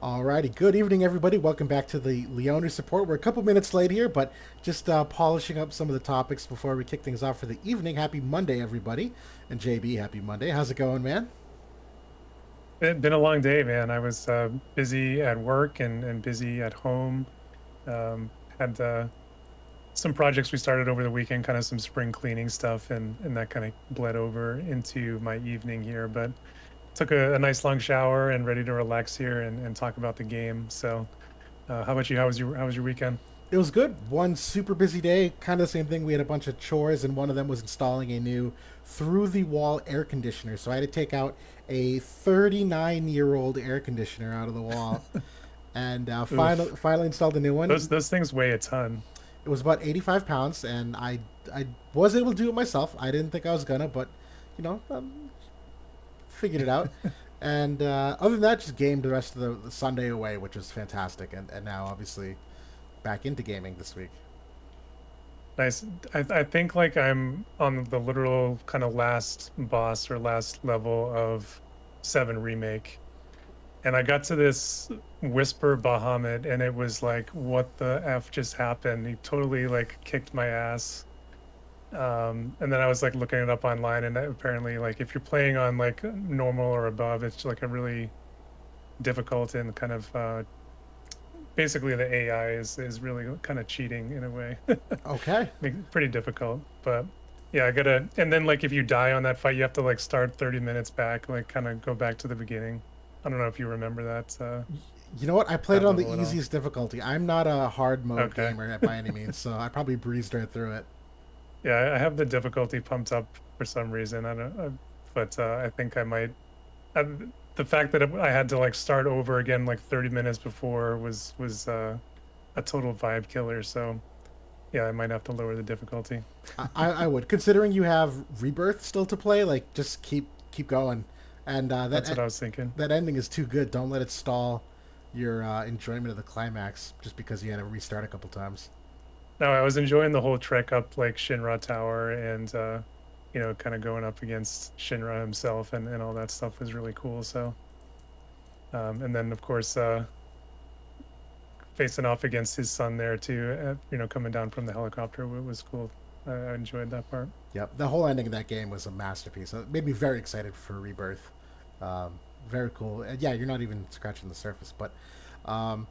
Alrighty, good evening, everybody. Welcome back to the Leonis support. We're a couple minutes late here, but just polishing up some of the topics before we kick things off for the evening. Happy Monday, everybody. And JB, happy Monday. How's it going, man? Been a long day, man. I was busy at work and busy at home. Had some projects we started over the weekend, kind of some spring cleaning stuff, and that kind of bled over into my evening here. But took a nice long shower and ready to relax here and talk about the game. So, how about you? How was your weekend? It was good. One super busy day, kind of the same thing. We had a bunch of chores, and one of them was installing a new through the wall air conditioner. So I had to take out a 39-year-old air conditioner out of the wall and Oof. finally installed a new one. Those things weigh a ton. It was about 85 pounds, and I was able to do it myself. I didn't think I was gonna, but you know, figured it out. And other than that, just gamed the rest of the Sunday away, which was fantastic. And now, obviously, back into gaming this week. Nice. I think like I'm on the literal kind of last boss or last level of 7 remake. And I got to this Whisper Bahamut and it was like, what the F just happened? He totally like kicked my ass. And then I was like looking it up online and apparently like if you're playing on like normal or above, it's like a really difficult and kind of basically the AI is really kind of cheating in a way. Okay. Pretty difficult, but yeah, I gotta. And then like if you die on that fight, you have to like start 30 minutes back, like kind of go back to the beginning. I don't know if you remember that You know what? I played that it on the level at all. easiest difficulty. I'm not a hard mode Okay. gamer by any means, so I probably breezed right through it. Yeah, I have the difficulty pumped up for some reason. I don't, but I think I might. Uh, the fact that I had to like start over again like 30 minutes before was a total vibe killer. So yeah, I might have to lower the difficulty. I would, considering you have Rebirth still to play. Like, just keep going, and That's what I was thinking. that ending is too good. Don't let it stall your enjoyment of the climax just because you had to restart a couple times. No, I was enjoying the whole trek up like Shinra Tower and kind of going up against Shinra himself and all that stuff was really cool. So and then of course facing off against his son there too, coming down from the helicopter was cool. I enjoyed that part. Yep, the whole ending of that game was a masterpiece. It made me very excited for Rebirth. Very cool. And yeah, you're not even scratching the surface, but um,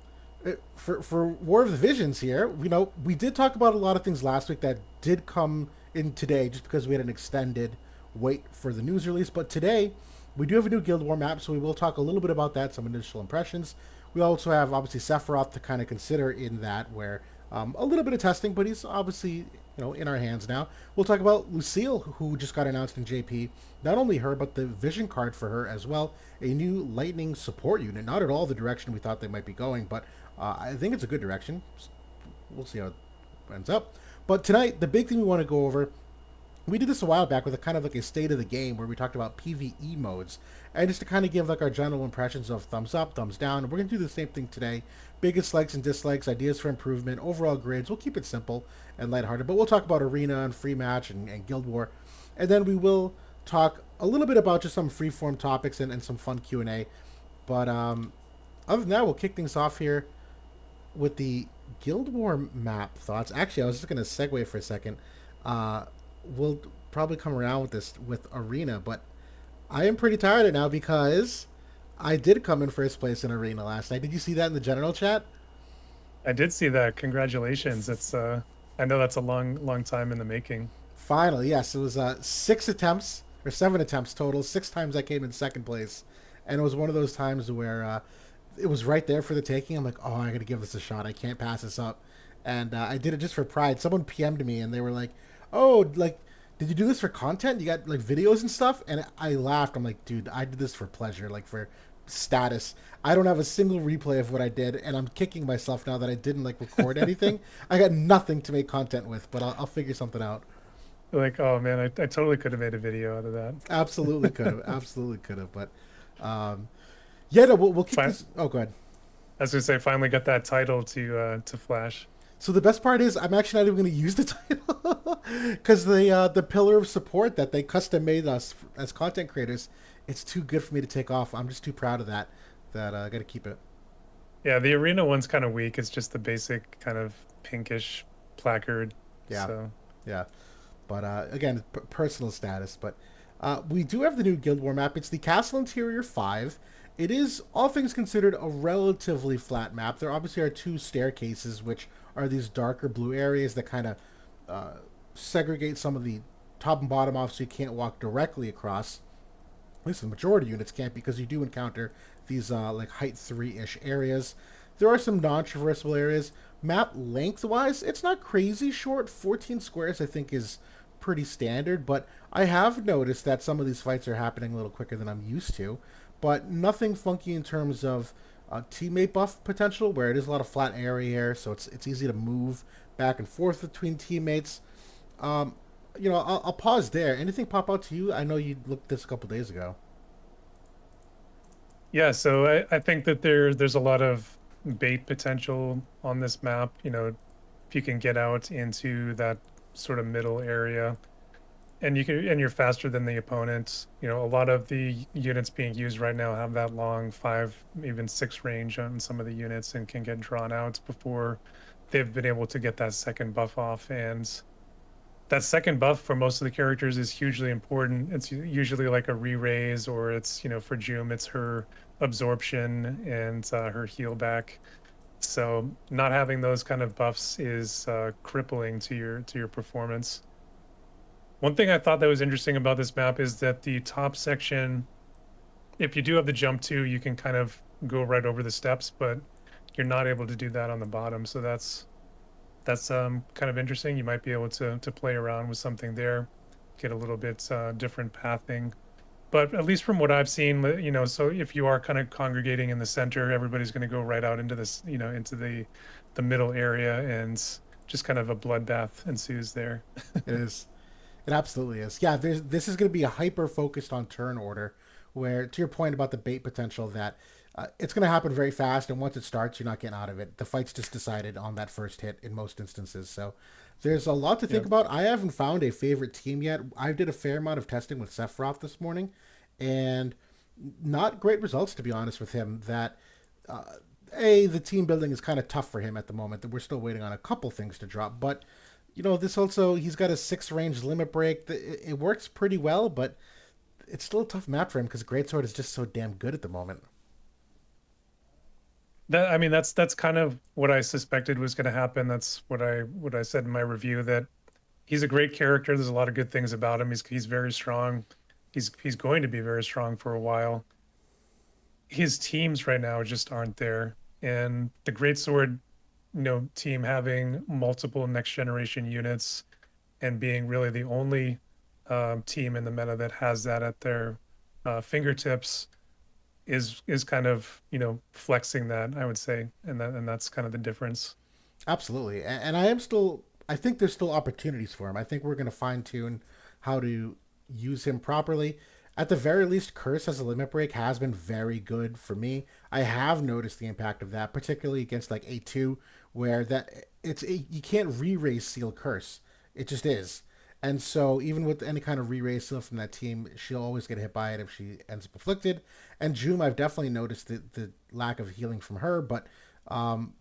for War of the Visions here, we did talk about a lot of things last week that did come in today, just because we had an extended wait for the news release. But today, we do have a new Guild War map, so we will talk a little bit about that, some initial impressions. We also have obviously Sephiroth to kind of consider in that, where a little bit of testing, but he's obviously in our hands now. We'll talk about Lucille, who just got announced in JP. Not only her, but the vision card for her as well. A new lightning support unit. Not at all the direction we thought they might be going, but I think it's a good direction. We'll see how it ends up. But tonight, the big thing we want to go over, we did this a while back with a kind of like a state of the game where we talked about PvE modes, and just to kind of give like our general impressions of thumbs up, thumbs down. And we're gonna do the same thing today. Biggest likes and dislikes, ideas for improvement, overall grades. We'll keep it simple and lighthearted, but we'll talk about arena and free match and Guild War, and then we will talk a little bit about just some freeform topics and some fun Q&A. But other than that, we'll kick things off here with the Guild War map thoughts. Actually, I was just gonna segue for a second. Uh, we'll probably come around with this with arena, but I am pretty tired of it now because I did come in first place in arena last night. Did you see that in the general chat? I did see that. Congratulations. It's I know that's a long time in the making. Finally, yes, it was 6 attempts or 7 attempts total. 6 times I came in second place, and it was one of those times where it was right there for the taking. I'm like, oh, I got to give this a shot. I can't pass this up, and I did it just for pride. Someone PM'd me, and they were like, oh, like, did you do this for content? You got like videos and stuff? And I laughed. I'm like, dude, I did this for pleasure, like for status. I don't have a single replay of what I did, and I'm kicking myself now that I didn't like record anything. I got nothing to make content with, but I'll figure something out. Like, oh man, I totally could have made a video out of that. Absolutely could have, absolutely could have. But um, yeah, no, we'll keep Fine. this. Oh, go ahead. I was gonna say, finally got that title to Flash. So the best part is I'm actually not even going to use the title because the pillar of support that they custom made us as content creators, it's too good for me to take off. I'm just too proud of that I got to keep it. Yeah, the arena one's kind of weak. It's just the basic kind of pinkish placard. Yeah, So, yeah. But again, personal status. But we do have the new Guild War map. It's the Castle Interior 5. It is, all things considered, a relatively flat map. There obviously are two staircases, which are these darker blue areas that kind of uh, segregate some of the top and bottom off so you can't walk directly across. At least the majority of units can't, because you do encounter these like height 3-ish areas. There are some non-traversable areas. Map lengthwise, it's not crazy short. 14 squares I think is pretty standard, but I have noticed that some of these fights are happening a little quicker than I'm used to. But nothing funky in terms of teammate buff potential, where it is a lot of flat area here, so it's easy to move back and forth between teammates. Um, I'll pause there. Anything pop out to you? I know you looked this a couple days ago. yeah, so I think that there's a lot of bait potential on this map. If you can get out into that sort of middle area and you're faster than the opponent. A lot of the units being used right now have that long 5, even 6 range on some of the units and can get drawn out before they've been able to get that second buff off. And that second buff for most of the characters is hugely important. It's usually like a re-raise, or it's, for Jum, it's her absorption and her heal back. So not having those kind of buffs is crippling to your performance. One thing I thought that was interesting about this map is that the top section, if you do have the jump to, you can kind of go right over the steps, but you're not able to do that on the bottom. So that's kind of interesting. You might be able to play around with something there, get a little bit different pathing. But at least from what I've seen, so if you are kind of congregating in the center, everybody's going to go right out into this, into the middle area, and just kind of a bloodbath ensues there. It is. It absolutely is. Yeah, this is going to be a hyper focused on turn order, where, to your point about the bait potential, that it's going to happen very fast, and once it starts, you're not getting out of it. The fight's just decided on that first hit in most instances. So there's a lot to think Yeah. about. I haven't found a favorite team yet. I did a fair amount of testing with Sephiroth this morning, and not great results, to be honest with him. That uh, the team building is kind of tough for him at the moment. That we're still waiting on a couple things to drop, but this also, he's got a 6 range limit break. It works pretty well, but it's still a tough map for him because Greatsword is just so damn good at the moment. I mean, that's kind of what I suspected was going to happen. That's what I said in my review, that he's a great character. There's a lot of good things about him. He's very strong. He's going to be very strong for a while. His teams right now just aren't there. And the Greatsword, team having multiple next generation units and being really the only team in the meta that has that at their fingertips is kind of, flexing that, I would say. And that's kind of the difference. Absolutely, and I am still. I think there's still opportunities for him. I think we're going to fine tune how to use him properly. At the very least, Curse as a limit break has been very good for me. I have noticed the impact of that, particularly against like A2, where you can't re-raise Seal Curse. It just is. And so even with any kind of re-raise seal from that team, she'll always get hit by it if she ends up afflicted. And Jum, I've definitely noticed the lack of healing from her, but um,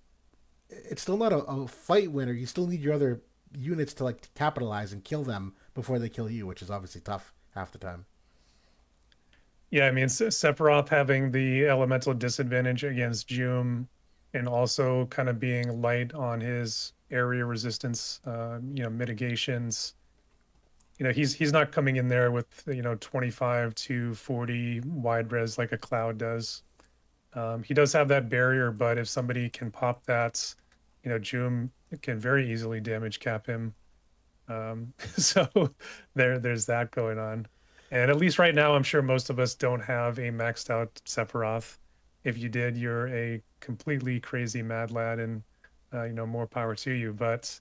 it's still not a fight winner. You still need your other units to like capitalize and kill them before they kill you, which is obviously tough half the time. Yeah, I mean, Sephiroth having the elemental disadvantage against Jum, and also kind of being light on his area resistance, mitigations. He's not coming in there with 25 to 40 wide res like a Cloud does. He does have that barrier, but if somebody can pop that, Jum can very easily damage cap him. So there's that going on. And at least right now, I'm sure most of us don't have a maxed out Sephiroth. If you did, you're a completely crazy mad lad, and more power to you. But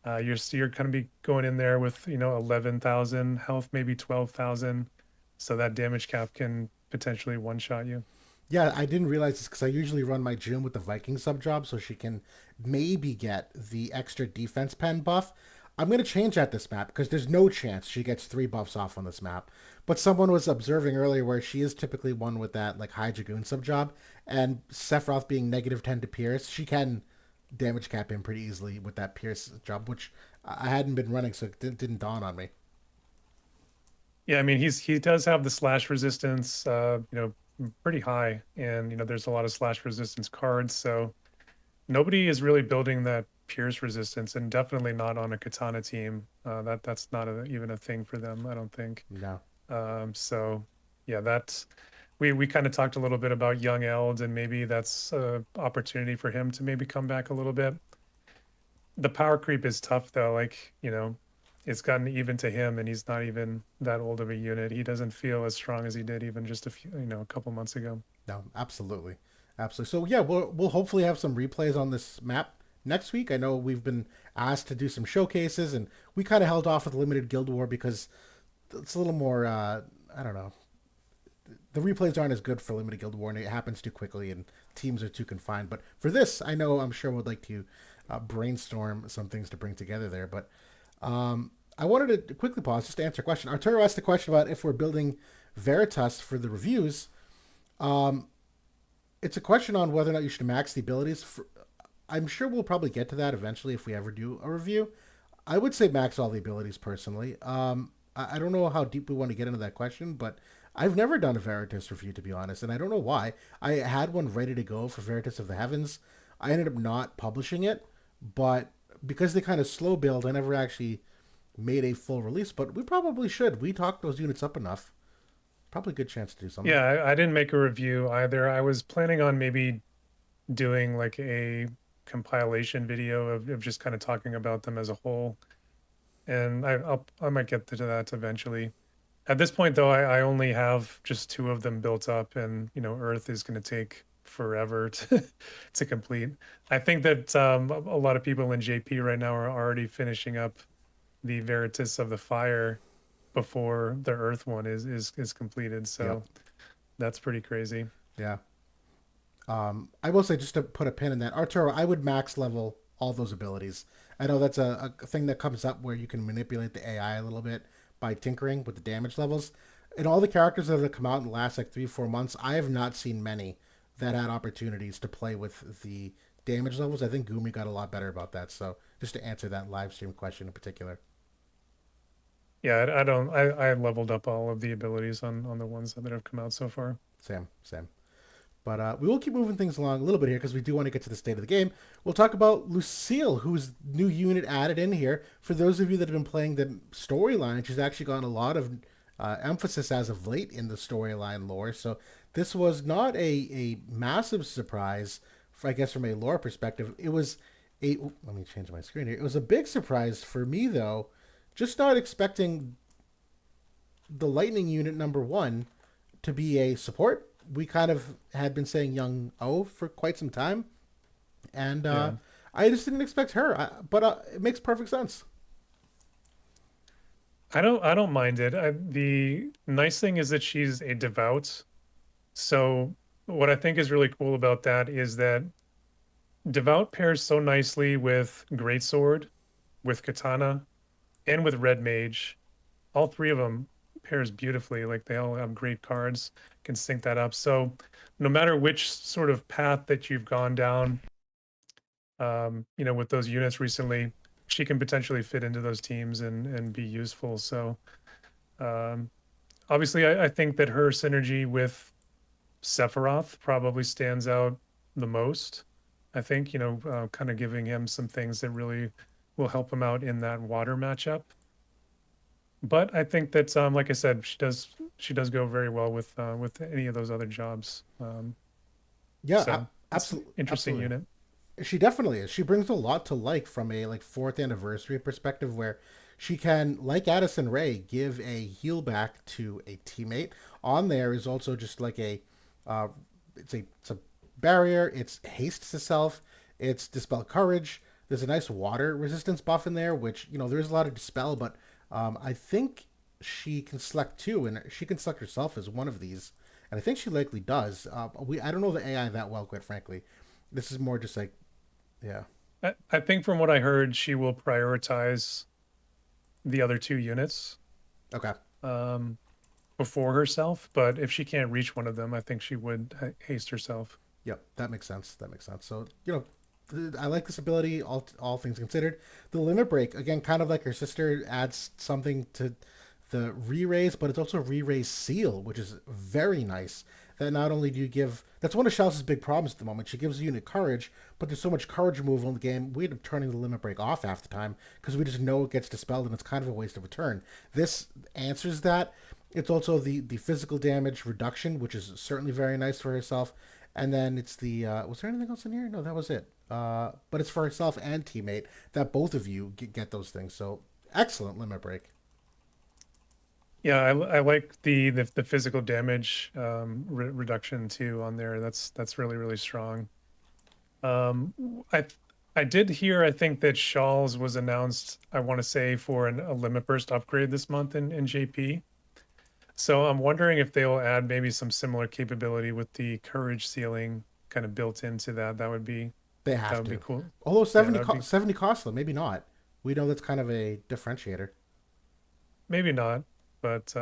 you're going to be going in there with 11,000 health, maybe 12,000, so that damage cap can potentially one shot you. Yeah, I didn't realize this because I usually run my June with the Viking sub job so she can maybe get the extra defense pen buff. I'm going to change that this map because there's no chance she gets 3 buffs off on this map. But someone was observing earlier where she is typically one with that like high Dragoon sub job, and Sephiroth being -10 to Pierce, she can damage cap him pretty easily with that Pierce job, which I hadn't been running, so it didn't dawn on me. Yeah, I mean he does have the slash resistance, pretty high, and there's a lot of slash resistance cards, so nobody is really building that pierce resistance, and definitely not on a katana team. That's not even a thing for them, I don't think. No. So yeah, that's we kind of talked a little bit about young Eld, and maybe that's a opportunity for him to maybe come back a little bit. The power creep is tough though, like, it's gotten even to him, and he's not even that old of a unit. He doesn't feel as strong as he did even just a couple months ago. No, absolutely, absolutely. So yeah, we'll hopefully have some replays on this map next week. I know we've been asked to do some showcases, and we kind of held off with limited Guild War because it's a little more. I don't know. The replays aren't as good for limited Guild War, and it happens too quickly, and teams are too confined. But for this, I know I'm sure would like to brainstorm some things to bring together there. But I wanted to quickly pause just to answer a question. Arturo asked a question about if we're building Veritas for the reviews. Um, it's a question on whether or not you should max the abilities. I'm sure we'll probably get to that eventually if we ever do a review. I would say max all the abilities personally. I don't know how deep we want to get into that question, but I've never done a Veritas review to be honest, and I don't know why. I had one ready to go for Veritas of the Heavens. I ended up not publishing it, but because they kind of slow build, I never actually made a full release. But we probably should. We talked those units up enough. Probably a good chance to do something. Yeah, I didn't make a review either. I was planning on maybe doing like a compilation video of just kind of talking about them as a whole, and I might get to that eventually. At this point, though, I only have just two of them built up, and Earth is going to take forever to complete. I think that a lot of people in JP right now are already finishing up the Veritas of the Fire before the Earth one is completed. Yep. So that's pretty crazy. Yeah. I will say just to put a pin in that, Arturo, I would max level all those abilities. I know that's a thing that comes up where you can manipulate the AI a little bit by tinkering with the damage levels. In all the characters that have come out in the last like 3 4 months, I have not seen many that had opportunities to play with the damage levels. I think Gumi got a lot better about that. So just to answer that live stream question in particular. Yeah, I don't. I leveled up all of the abilities on the ones that have come out so far. Same. But we will keep moving things along a little bit here because we do want to get to the state of the game. We'll talk about Lucille, whose new unit added in here. For those of you that have been playing the storyline, she's actually gotten a lot of emphasis as of late in the storyline lore. So this was not a massive surprise, for, I guess, from a lore perspective. It was a. Let me change my screen here. It was a big surprise for me, though. Just not expecting the Lightning unit number 1 to be a support. We kind of had been saying Young O for quite some time, and Yeah. I just didn't expect her. But it makes perfect sense. I don't mind it. The nice thing is that she's a devout. So what I think is really cool about that is that devout pairs so nicely with greatsword, with katana, and with red mage. All three of them pairs beautifully. Like they all have great cards, can sync that up. So no matter which sort of path that you've gone down, with those units recently, she can potentially fit into those teams and be useful. So um, obviously, I think that her synergy with Sephiroth probably stands out the most. I think, kind of giving him some things that really will help him out in that water matchup. But I think that, like I said, she does go very well with any of those other jobs. Yeah, So it's an absolutely, interesting absolutely. unit. She definitely is. She brings a lot to like from a like fourth anniversary perspective, where she can, like Addison Ray, give a heal back to a teammate. On there is also just like uh, it's a barrier. It's haste to self. It's dispel courage. There's a nice water resistance buff in there, which there's a lot of dispel, but I think she can select too, and she can select herself as one of these, and I think she likely does. I don't know the AI that well, quite frankly. This is more just like, yeah. I think from what I heard, she will prioritize the other two units Okay. um, before herself. But if she can't reach one of them, I think she would haste herself. Yep, that makes sense. That makes sense. So I like this ability. All things considered, the limit break again, kind of like her sister, adds something to the re-raise, but it's also re-raise seal, which is very nice. That not only do you give, that's one of Shells' big problems at the moment. She gives the unit courage, but there's so much courage removal in the game, we end up turning the limit break off half the time because we just know it gets dispelled and it's kind of a waste of a turn. This answers that. It's also the physical damage reduction, which is certainly very nice for herself. And then it's the was there anything else in here? No, that was it. But it's for herself and teammate that both of you get those things. So excellent limit break. Yeah, I like the physical damage reduction too on there. That's really strong. Um, I I did hear, I think that Shawls was announced, I want to say, for a limit burst upgrade this month in JP. So I'm wondering if they'll add maybe some similar capability with the courage ceiling kind of built into that. They That have would be to. cool. Although Yeah, that would be 70 costly, maybe not. We know that's kind of a differentiator, maybe not, but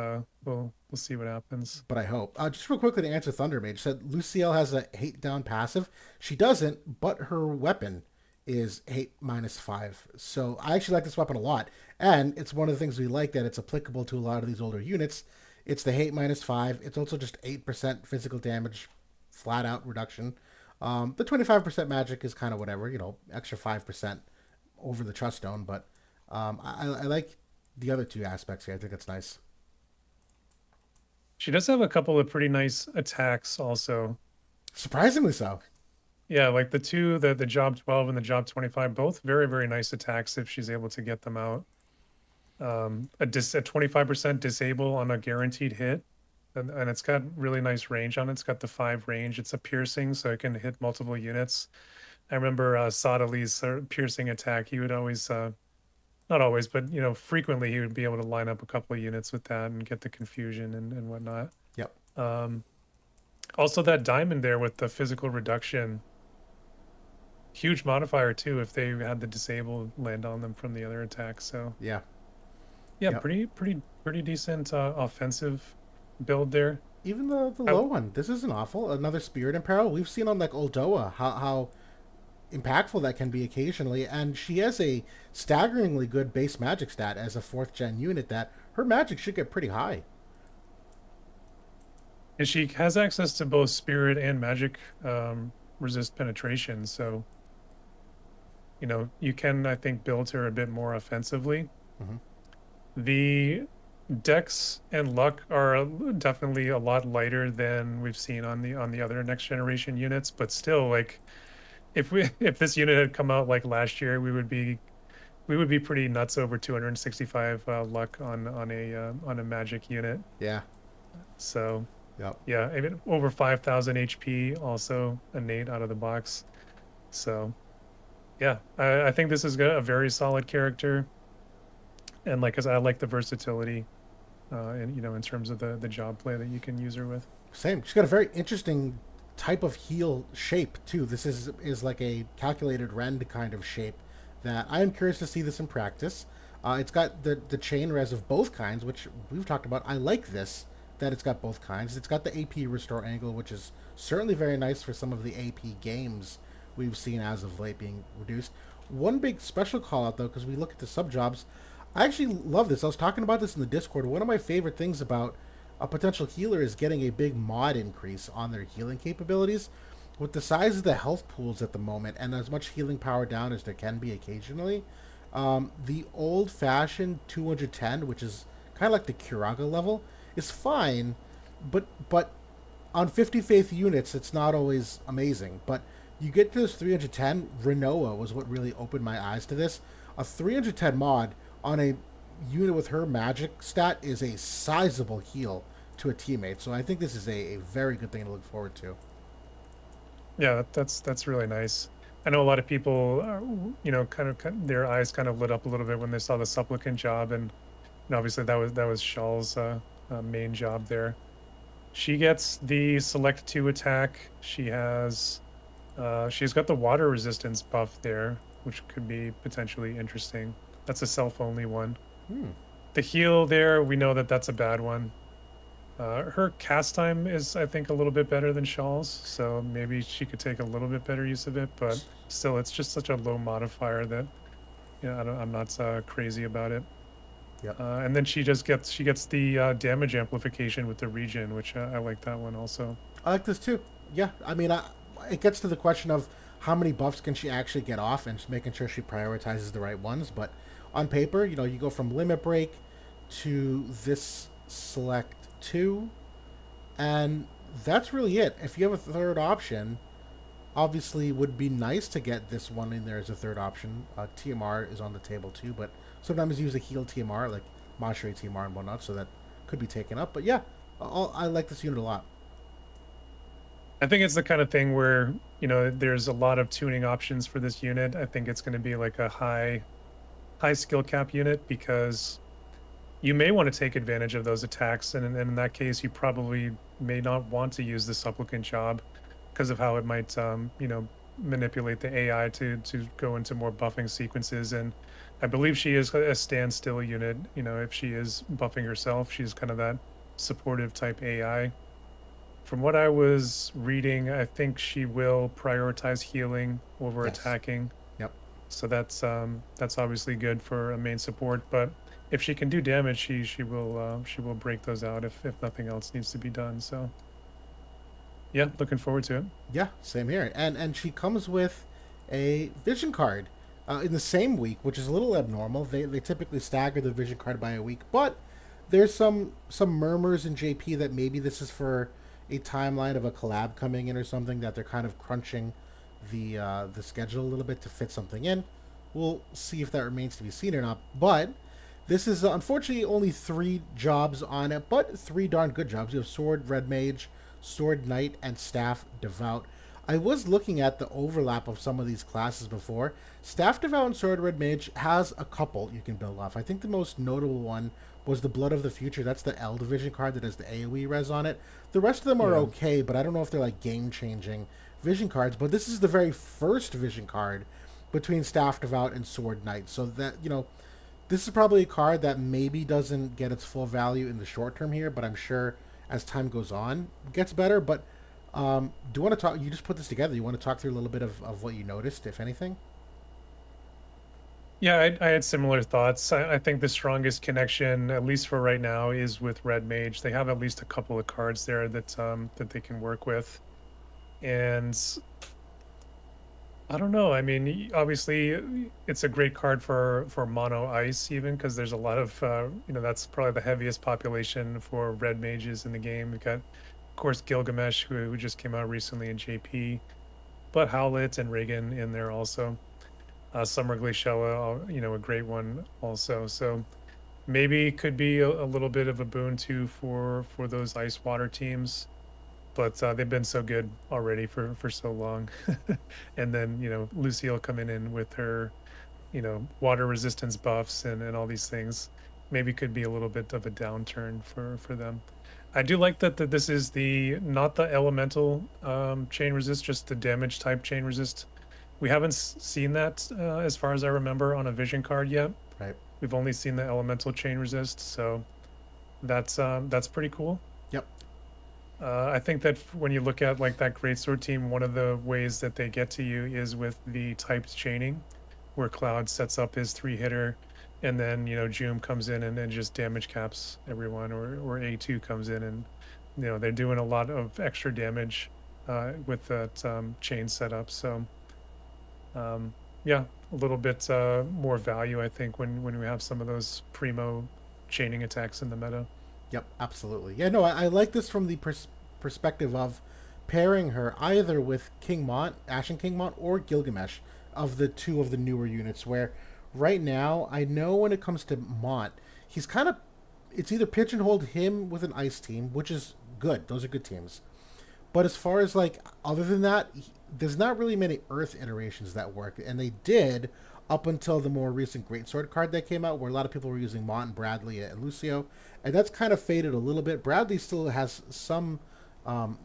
we'll see what happens. but I hope. Just real quickly to answer Thundermage, said Lucille has a hate down passive. She doesn't, but her weapon is hate -5. So I actually like this weapon a lot, and it's one of the things we like that it's applicable to a lot of these older units. It's the hate -5. It's also just 8% physical damage, flat out reduction. The 25% magic is kind of whatever, extra 5% over the trust stone, but I like the other two aspects here. I think it's nice. She does have a couple of pretty nice attacks also. Surprisingly so. Yeah, like the job 12 and the job 25, both very nice attacks if she's able to get them out. A 25% disable on a guaranteed hit, and it's got really nice range on it. It's got the 5 range. It's a piercing, so it can hit multiple units. I remember Sadali's piercing attack. He would always, not always, but frequently he would be able to line up a couple of units with that and get the confusion and whatnot. Yep. Um, Also, that diamond there with the physical reduction, huge modifier too if they had the disable land on them from the other attack. So Yeah. yeah, Yep. pretty decent offensive build there. Even the I, low one. This isn't awful. Another Spirit in Peril. We've seen on like Oldoa how impactful that can be occasionally, and she has a staggeringly good base magic stat as a 4th gen unit that her magic should get pretty high. and she has access to both spirit and magic resist penetration. So you can, I think, build her a bit more offensively. Mm-hmm. The Dex and luck are definitely a lot lighter than we've seen on the other next generation units, but still, like, if this unit had come out like last year, we would be pretty nuts over 265 luck on a magic unit. Yeah. So Yep. yeah, even over 5,000 HP, also innate out of the box. So yeah, I think this is a very solid character, and like, 'cause I like the versatility, and in terms of the job play that you can use her with. Same. She's got a very interesting type of heal shape too. This is like a calculated rend kind of shape that I am curious to see this in practice. It's got the chain res of both kinds, which we've talked about. I like this that it's got both kinds. It's got the AP restore angle, which is certainly very nice for some of the AP games we've seen as of late being reduced. One big special call out though, because we look at the sub jobs, I actually love this. I was talking about this in the Discord. One of my favorite things about a potential healer is getting a big mod increase on their healing capabilities. With the size of the health pools at the moment and as much healing power down as there can be occasionally, the old fashioned 210, which is kind of like the Kiraga level, is fine, but on 50 faith units, it's not always amazing. But you get to this 310, Renoa was what really opened my eyes to this. A 310 mod on a unit with her magic stat is a sizable heal to a teammate. So I think this is a very good thing to look forward to. Yeah, that's really nice. I know a lot of people, kind of their eyes kind of lit up a little bit when they saw the supplicant job, and obviously that was Shaw's main job there. She gets the select 2 attack. She's got the water resistance buff there, which could be potentially interesting. That's a self only one. Hmm. The heal there, we know that that's a bad one. Her cast time is, I think, a little bit better than Shawl's, so maybe she could take a little bit better use of it. But still, it's just such a low modifier that I'm not crazy about it. Yep. And then she gets the damage amplification with the regen, which I like that one also. I like this too. Yeah, I mean, it gets to the question of how many buffs can she actually get off, and just making sure she prioritizes the right ones. But on paper, you go from limit break to this select two, and that's really it. If you have a third option, obviously it would be nice to get this one in there as a third option. TMR is on the table too, but sometimes use a heal TMR like Mashray TMR and whatnot, so that could be taken up. But yeah, I like this unit a lot. I think it's the kind of thing where, there's a lot of tuning options for this unit. I think it's going to be like a high skill cap unit because you may want to take advantage of those attacks, and in that case, you probably may not want to use the supplicant job because of how it might, manipulate the AI to go into more buffing sequences. And I believe she is a standstill unit. If she is buffing herself, she's kind of that supportive type AI. From what I was reading, I think she will prioritize healing over Yes. attacking. Yep. So that's obviously good for a main support. But if she can do damage, she will break those out if nothing else needs to be done. So yeah, looking forward to it. Yeah, same here. And she comes with a vision card in the same week, which is a little abnormal. They typically stagger the vision card by a week, but there's some murmurs in JP that maybe this is for a timeline of a collab coming in or something, that they're kind of crunching the schedule a little bit to fit something in. We'll see if that remains to be seen or not. But this is unfortunately only 3 jobs on it, but 3 darn good jobs. You have Sword Red Mage, Sword Knight, and Staff Devout. I was looking at the overlap of some of these classes before. Staff Devout and Sword Red Mage has a couple you can build off. I think the most notable one was the Blood of the Future. That's the L Division card that has the AoE res on it. The rest of them are Yeah. okay, but I don't know if they're like game changing vision cards. But this is the very first vision card between Staff Devout and Sword Knight. So that, this is probably a card that maybe doesn't get its full value in the short term here, but I'm sure as time goes on, it gets better. But do you want to talk? You just put this together. You want to talk through a little bit of what you noticed, if anything? Yeah, I had similar thoughts. I think the strongest connection, at least for right now, is with Red Mage. They have at least a couple of cards there that they can work with. And I don't know. I mean, obviously, it's a great card for mono ice, even because there's a lot of that's probably the heaviest population for red mages in the game. We've got, of course, Gilgamesh, who just came out recently in JP, but Howlet and Reagan in there also. Summer Glaciella, a great one also. So maybe could be a little bit of a boon too for those ice water teams, but they've been so good already for so long. And then Lucille coming in with her water resistance buffs and all these things maybe could be a little bit of a downturn for them. I do like that this is the not the elemental chain resist, just the damage type chain resist. We haven't seen that as far as I remember on a vision card yet. Right. We've only seen the elemental chain resist, so that's pretty cool. Yep. I think that when you look at like that Greatsword team, one of the ways that they get to you is with the typed chaining, where Cloud sets up his 3-hitter, and then Joom comes in and just damage caps everyone, or A2 comes in and they're doing a lot of extra damage with that chain setup. So yeah, a little bit more value, I think, when we have some of those primo chaining attacks in the meta. Yep. Absolutely. Yeah. No, I like this from the perspective of pairing her either with King Mont, Ashen King Mont, or Gilgamesh, of the two of the newer units. Where right now, I know when it comes to Mont, he's kind of, it's either pigeonholed him with an ice team, which is good. Those are good teams. But as far as like other than that, there's not really many Earth iterations that work, and they did up until the more recent Greatsword card that came out, where a lot of people were using Mont and Bradley and Lucio, and that's kind of faded a little bit. Bradley still has some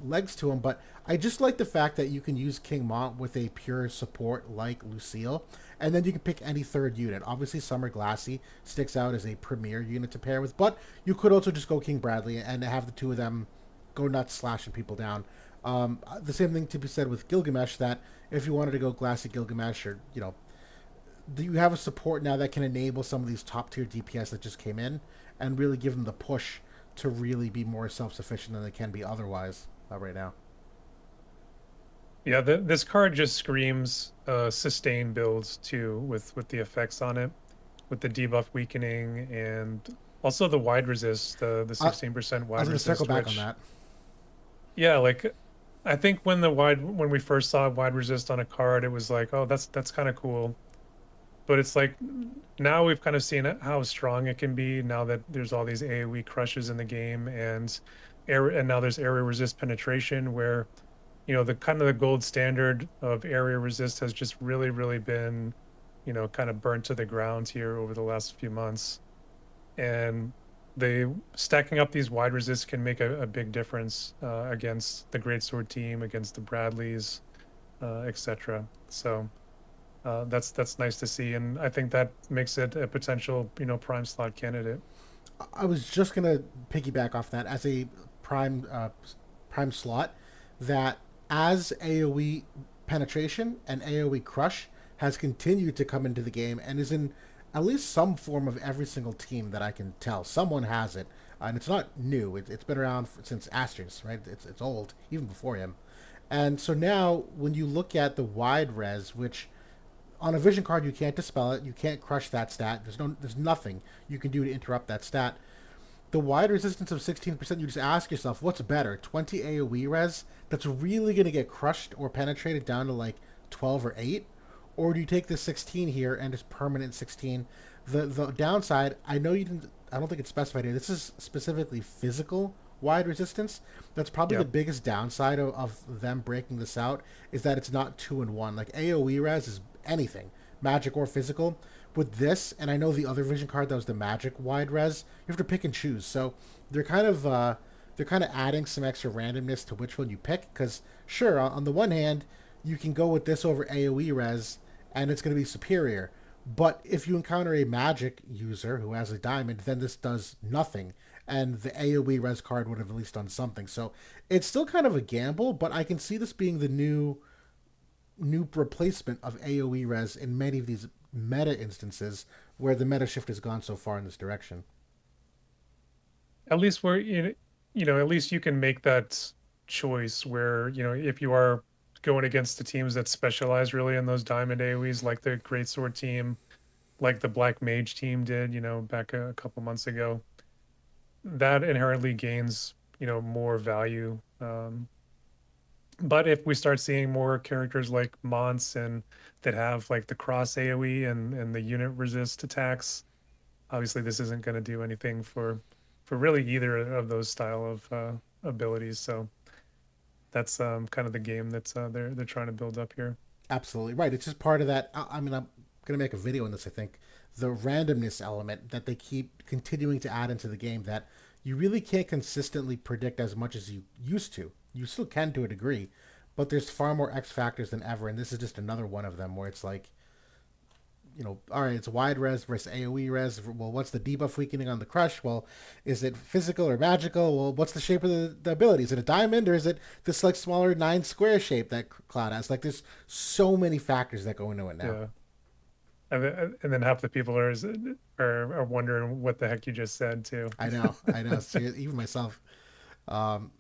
legs to him. But I just like the fact that you can use King Mont with a pure support like Lucille, and then you can pick any third unit. Obviously, Summer Glassy sticks out as a premier unit to pair with, but you could also just go King Bradley and have the two of them go nuts slashing people down. The same thing to be said with Gilgamesh, that if you wanted to go Glassy Gilgamesh, or you have a support now that can enable some of these top tier DPS that just came in and really give them the push to really be more self sufficient than they can be otherwise right now. Yeah, this card just screams sustain builds too, with the effects on it, with the debuff weakening and also the wide resist, the I, 16% I was wide going to circle resist, back on which that. yeah, like I think when we first saw wide resist on a card, it was like, oh, that's kind of cool. But it's like now we've kind of seen how strong it can be now that there's all these AoE crushes in the game, and and now there's area resist penetration where the kind of the gold standard of area resist has just really been kind of burnt to the ground here over the last few months. And they stacking up these wide resists can make a big difference against the Greatsword team, against the Bradleys, etc. So that's nice to see, and I think that makes it a potential prime slot candidate. I was just going to piggyback off that as a prime prime slot, that as AoE penetration and AoE crush has continued to come into the game and is in at least some form of every single team that I can tell. Someone has it, and it's not new. It's been around since Astros, right? It's old, even before him. And so now, when you look at the wide res, which on a vision card you can't dispel it, you can't crush that stat. There's nothing you can do to interrupt that stat. The wide resistance of 16%, you just ask yourself, what's better? 20 AoE res that's really going to get crushed or penetrated down to like 12 or 8? Or do you take the 16 here and just permanent 16? The downside, I know you didn't, I don't think it's specified here. This is specifically physical wide resistance. That's probably the Yeah. biggest downside of them breaking this out, is that it's not 2 in 1. Like AoE res is anything, magic or physical. With this, and I know the other vision card that was the magic wide res, you have to pick and choose. So they're kind of adding some extra randomness to which one you pick. Because sure, on the one hand, you can go with this over AOE res, and it's going to be superior. But if you encounter a magic user who has a diamond, then this does nothing, and the AOE res card would have at least done something. So it's still kind of a gamble, but I can see this being the new replacement of AOE res in many of these meta instances where the meta shift has gone so far in this direction. At least where at least you can make that choice where if you are going against the teams that specialize really in those diamond AoEs, like the Greatsword team, like the Black Mage team did, back a couple months ago, that inherently gains more value. But if we start seeing more characters like Mons and that have like the cross AoE and the unit resist attacks, obviously this isn't going to do anything for really either of those style of abilities. So that's kind of the game that's they're trying to build up here. Absolutely right. It's just part of that. I mean, I'm going to make a video on this, I think. The randomness element that they keep continuing to add into the game, that you really can't consistently predict as much as you used to. You still can to a degree, but there's far more X factors than ever. And this is just another one of them where it's like, all right, it's wide res versus AoE res. Well, what's the debuff weakening on the crush? Well, is it physical or magical? Well, what's the shape of the ability? Is it a diamond, or is it this like smaller 9 square shape that Cloud has? Like, there's so many factors that go into it now. Yeah, and then half the people are wondering what the heck you just said too. I know. Seriously, even myself. Um,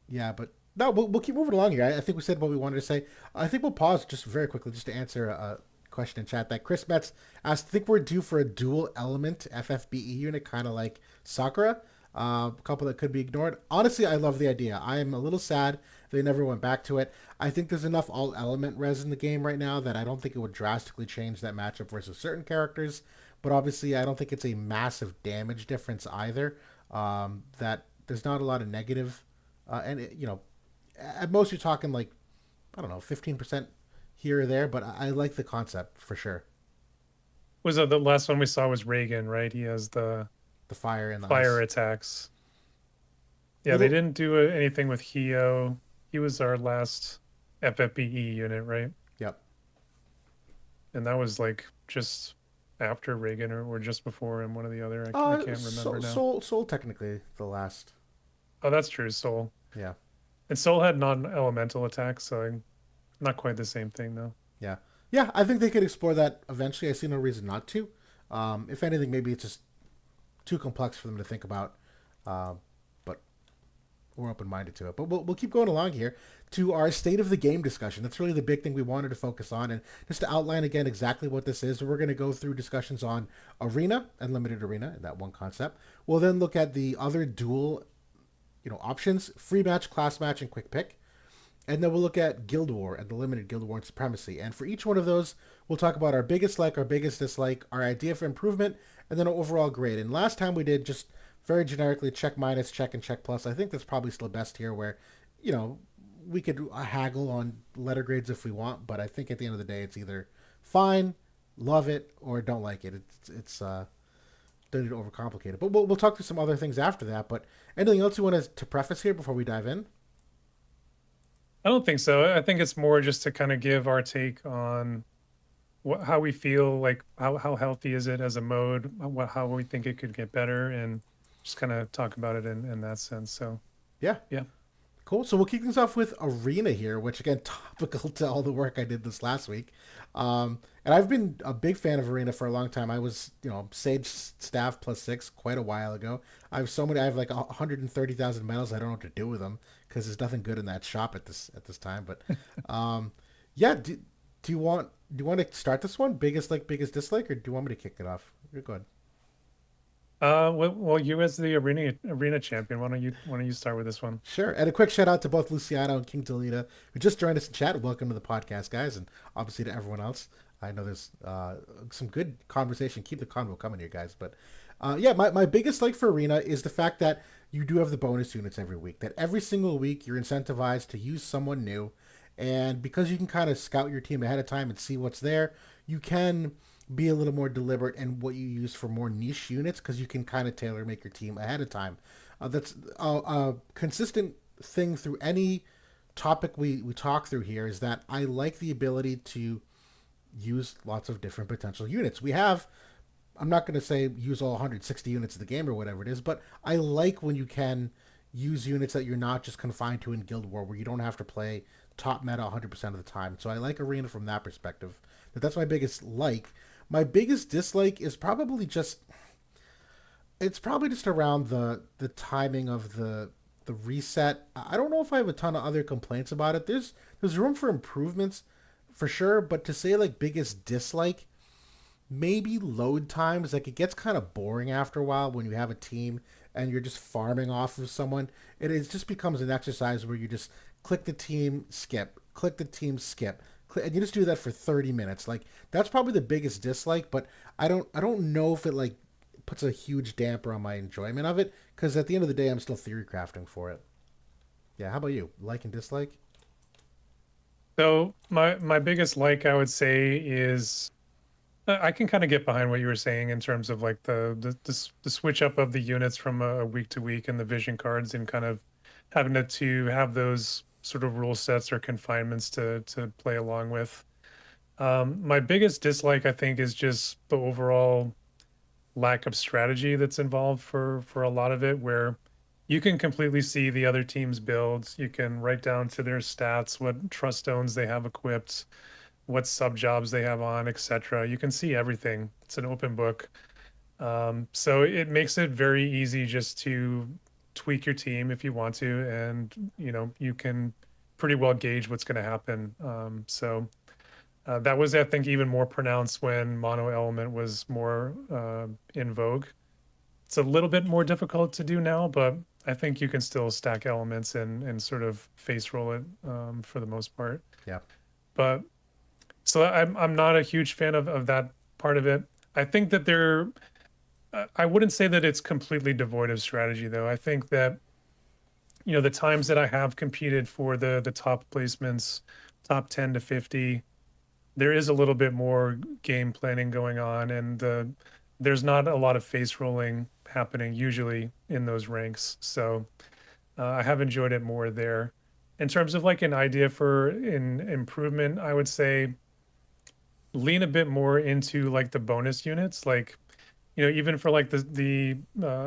yeah, but no, we'll keep moving along here. I think we said what we wanted to say. I think we'll pause just very quickly just to answer a question in chat that Chris Metz asked. I think we're due for a dual element FFBE unit, kind of like Sakura. A couple that could be ignored. Honestly, I love the idea. I am a little sad they never went back to it. I think there's enough all element res in the game right now that I don't think it would drastically change that matchup versus certain characters. But obviously, I don't think it's a massive damage difference either. That there's not a lot of negative, and at most you're talking like, I don't know, 15% here or there. But I like the concept for sure. Was the last one we saw was Reagan, right? He has the The fire and the fire ice. attacks. Yeah, they It'll didn't do anything with Hio. He was our last FFBE unit, right? Yep. And that was like just after Reagan or just before and one or the other. I can't remember now. Soul technically the last. Oh, that's true. Soul. Yeah. And Soul had non-elemental attacks, so not quite the same thing though. Yeah. Yeah, I think they could explore that eventually. I see no reason not to. If anything, maybe it's just too complex for them to think about. Um, but we're open minded to it. But we'll keep going along here to our state of the game discussion. That's really the big thing we wanted to focus on. And just to outline again exactly what this is, we're going to go through discussions on arena and limited arena, that one concept. We'll then look at the other dual, options: free match, class match, and quick pick. And then we'll look at Guild War and the limited Guild War and supremacy. And for each one of those, we'll talk about our biggest like, our biggest dislike, our idea for improvement, and then our overall grade. And last time we did just very generically check minus, check, and check plus. I think that's probably still best here, where, you know, we could haggle on letter grades if we want, but I think at the end of the day, it's either fine, love it, or don't like it. It's don't need to overcomplicate it. But we'll talk through some other things after that. But anything else you want to preface here before we dive in? I don't think so. I think it's more just to kind of give our take on how we feel, like how healthy is it as a mode, how we think it could get better, and just kind of talk about it in that sense. So Yeah. yeah. Cool. So we'll kick things off with Arena here, which again, topical to all the work I did this last week. And I've been a big fan of Arena for a long time. I was, Sage staff +6 quite a while ago. I have so many. I have like 130,000 medals. I don't know what to do with them because there's nothing good in that shop at this time. But yeah, do you want to start this one? Biggest like, biggest dislike, or do you want me to kick it off? You're good. Well, you as the arena champion, why don't you start with this one? Sure. And a quick shout out to both Luciano and King Delita, who just joined us in chat. Welcome to the podcast, guys, and obviously to everyone else. I know there's some good conversation. Keep the convo coming here, guys. But yeah, my biggest like for Arena is the fact that you do have the bonus units every week. That every single week you're incentivized to use someone new. And because you can kind of scout your team ahead of time and see what's there, you can be a little more deliberate in what you use for more niche units because you can kind of tailor make your team ahead of time. That's a consistent thing through any topic we talk through here is that I like the ability to use lots of different potential units. I'm not going to say use all 160 units of the game or whatever it is, but I like when you can use units that you're not just confined to in Guild War, where you don't have to play top meta 100% of the time. So I like Arena from that perspective. That's my biggest like. My biggest dislike is probably just it's probably just around the timing of the reset. I don't know if I have a ton of other complaints about it. There's room for improvements for sure, but to say like biggest dislike, maybe load times. Like it gets kind of boring after a while when you have a team and you're just farming off of someone. It just becomes an exercise where you just click the team, skip, click the team, skip, and you just do that for 30 minutes. Like that's probably the biggest dislike, but I don't know if it like puts a huge damper on my enjoyment of it because at the end of the day I'm still theory crafting for it. Yeah, how about you? Like and dislike? So my biggest like, I would say, is I can kind of get behind what you were saying in terms of like the switch up of the units from a week to week and the vision cards and kind of having to have those sort of rule sets or confinements to play along with. My biggest dislike, I think, is just the overall lack of strategy that's involved for a lot of it, where you can completely see the other team's builds. You can write down to their stats what trust stones they have equipped, what sub jobs they have on, etc. You can see everything. It's an open book. So it makes it very easy just to tweak your team if you want to, and you can pretty well gauge what's going to happen. So that was, I think, even more pronounced when mono element was more in vogue. It's a little bit more difficult to do now, but I think you can still stack elements and sort of face roll it for the most part. Yeah. But so I'm not a huge fan of that part of it. I think that I wouldn't say that it's completely devoid of strategy, though. I think that the times that I have competed for the top placements, top 10 to 50, there is a little bit more game planning going on, and there's not a lot of face rolling happening usually in those ranks. So I have enjoyed it more there. In terms of like an idea for an improvement, I would say lean a bit more into like the bonus units, like even for like the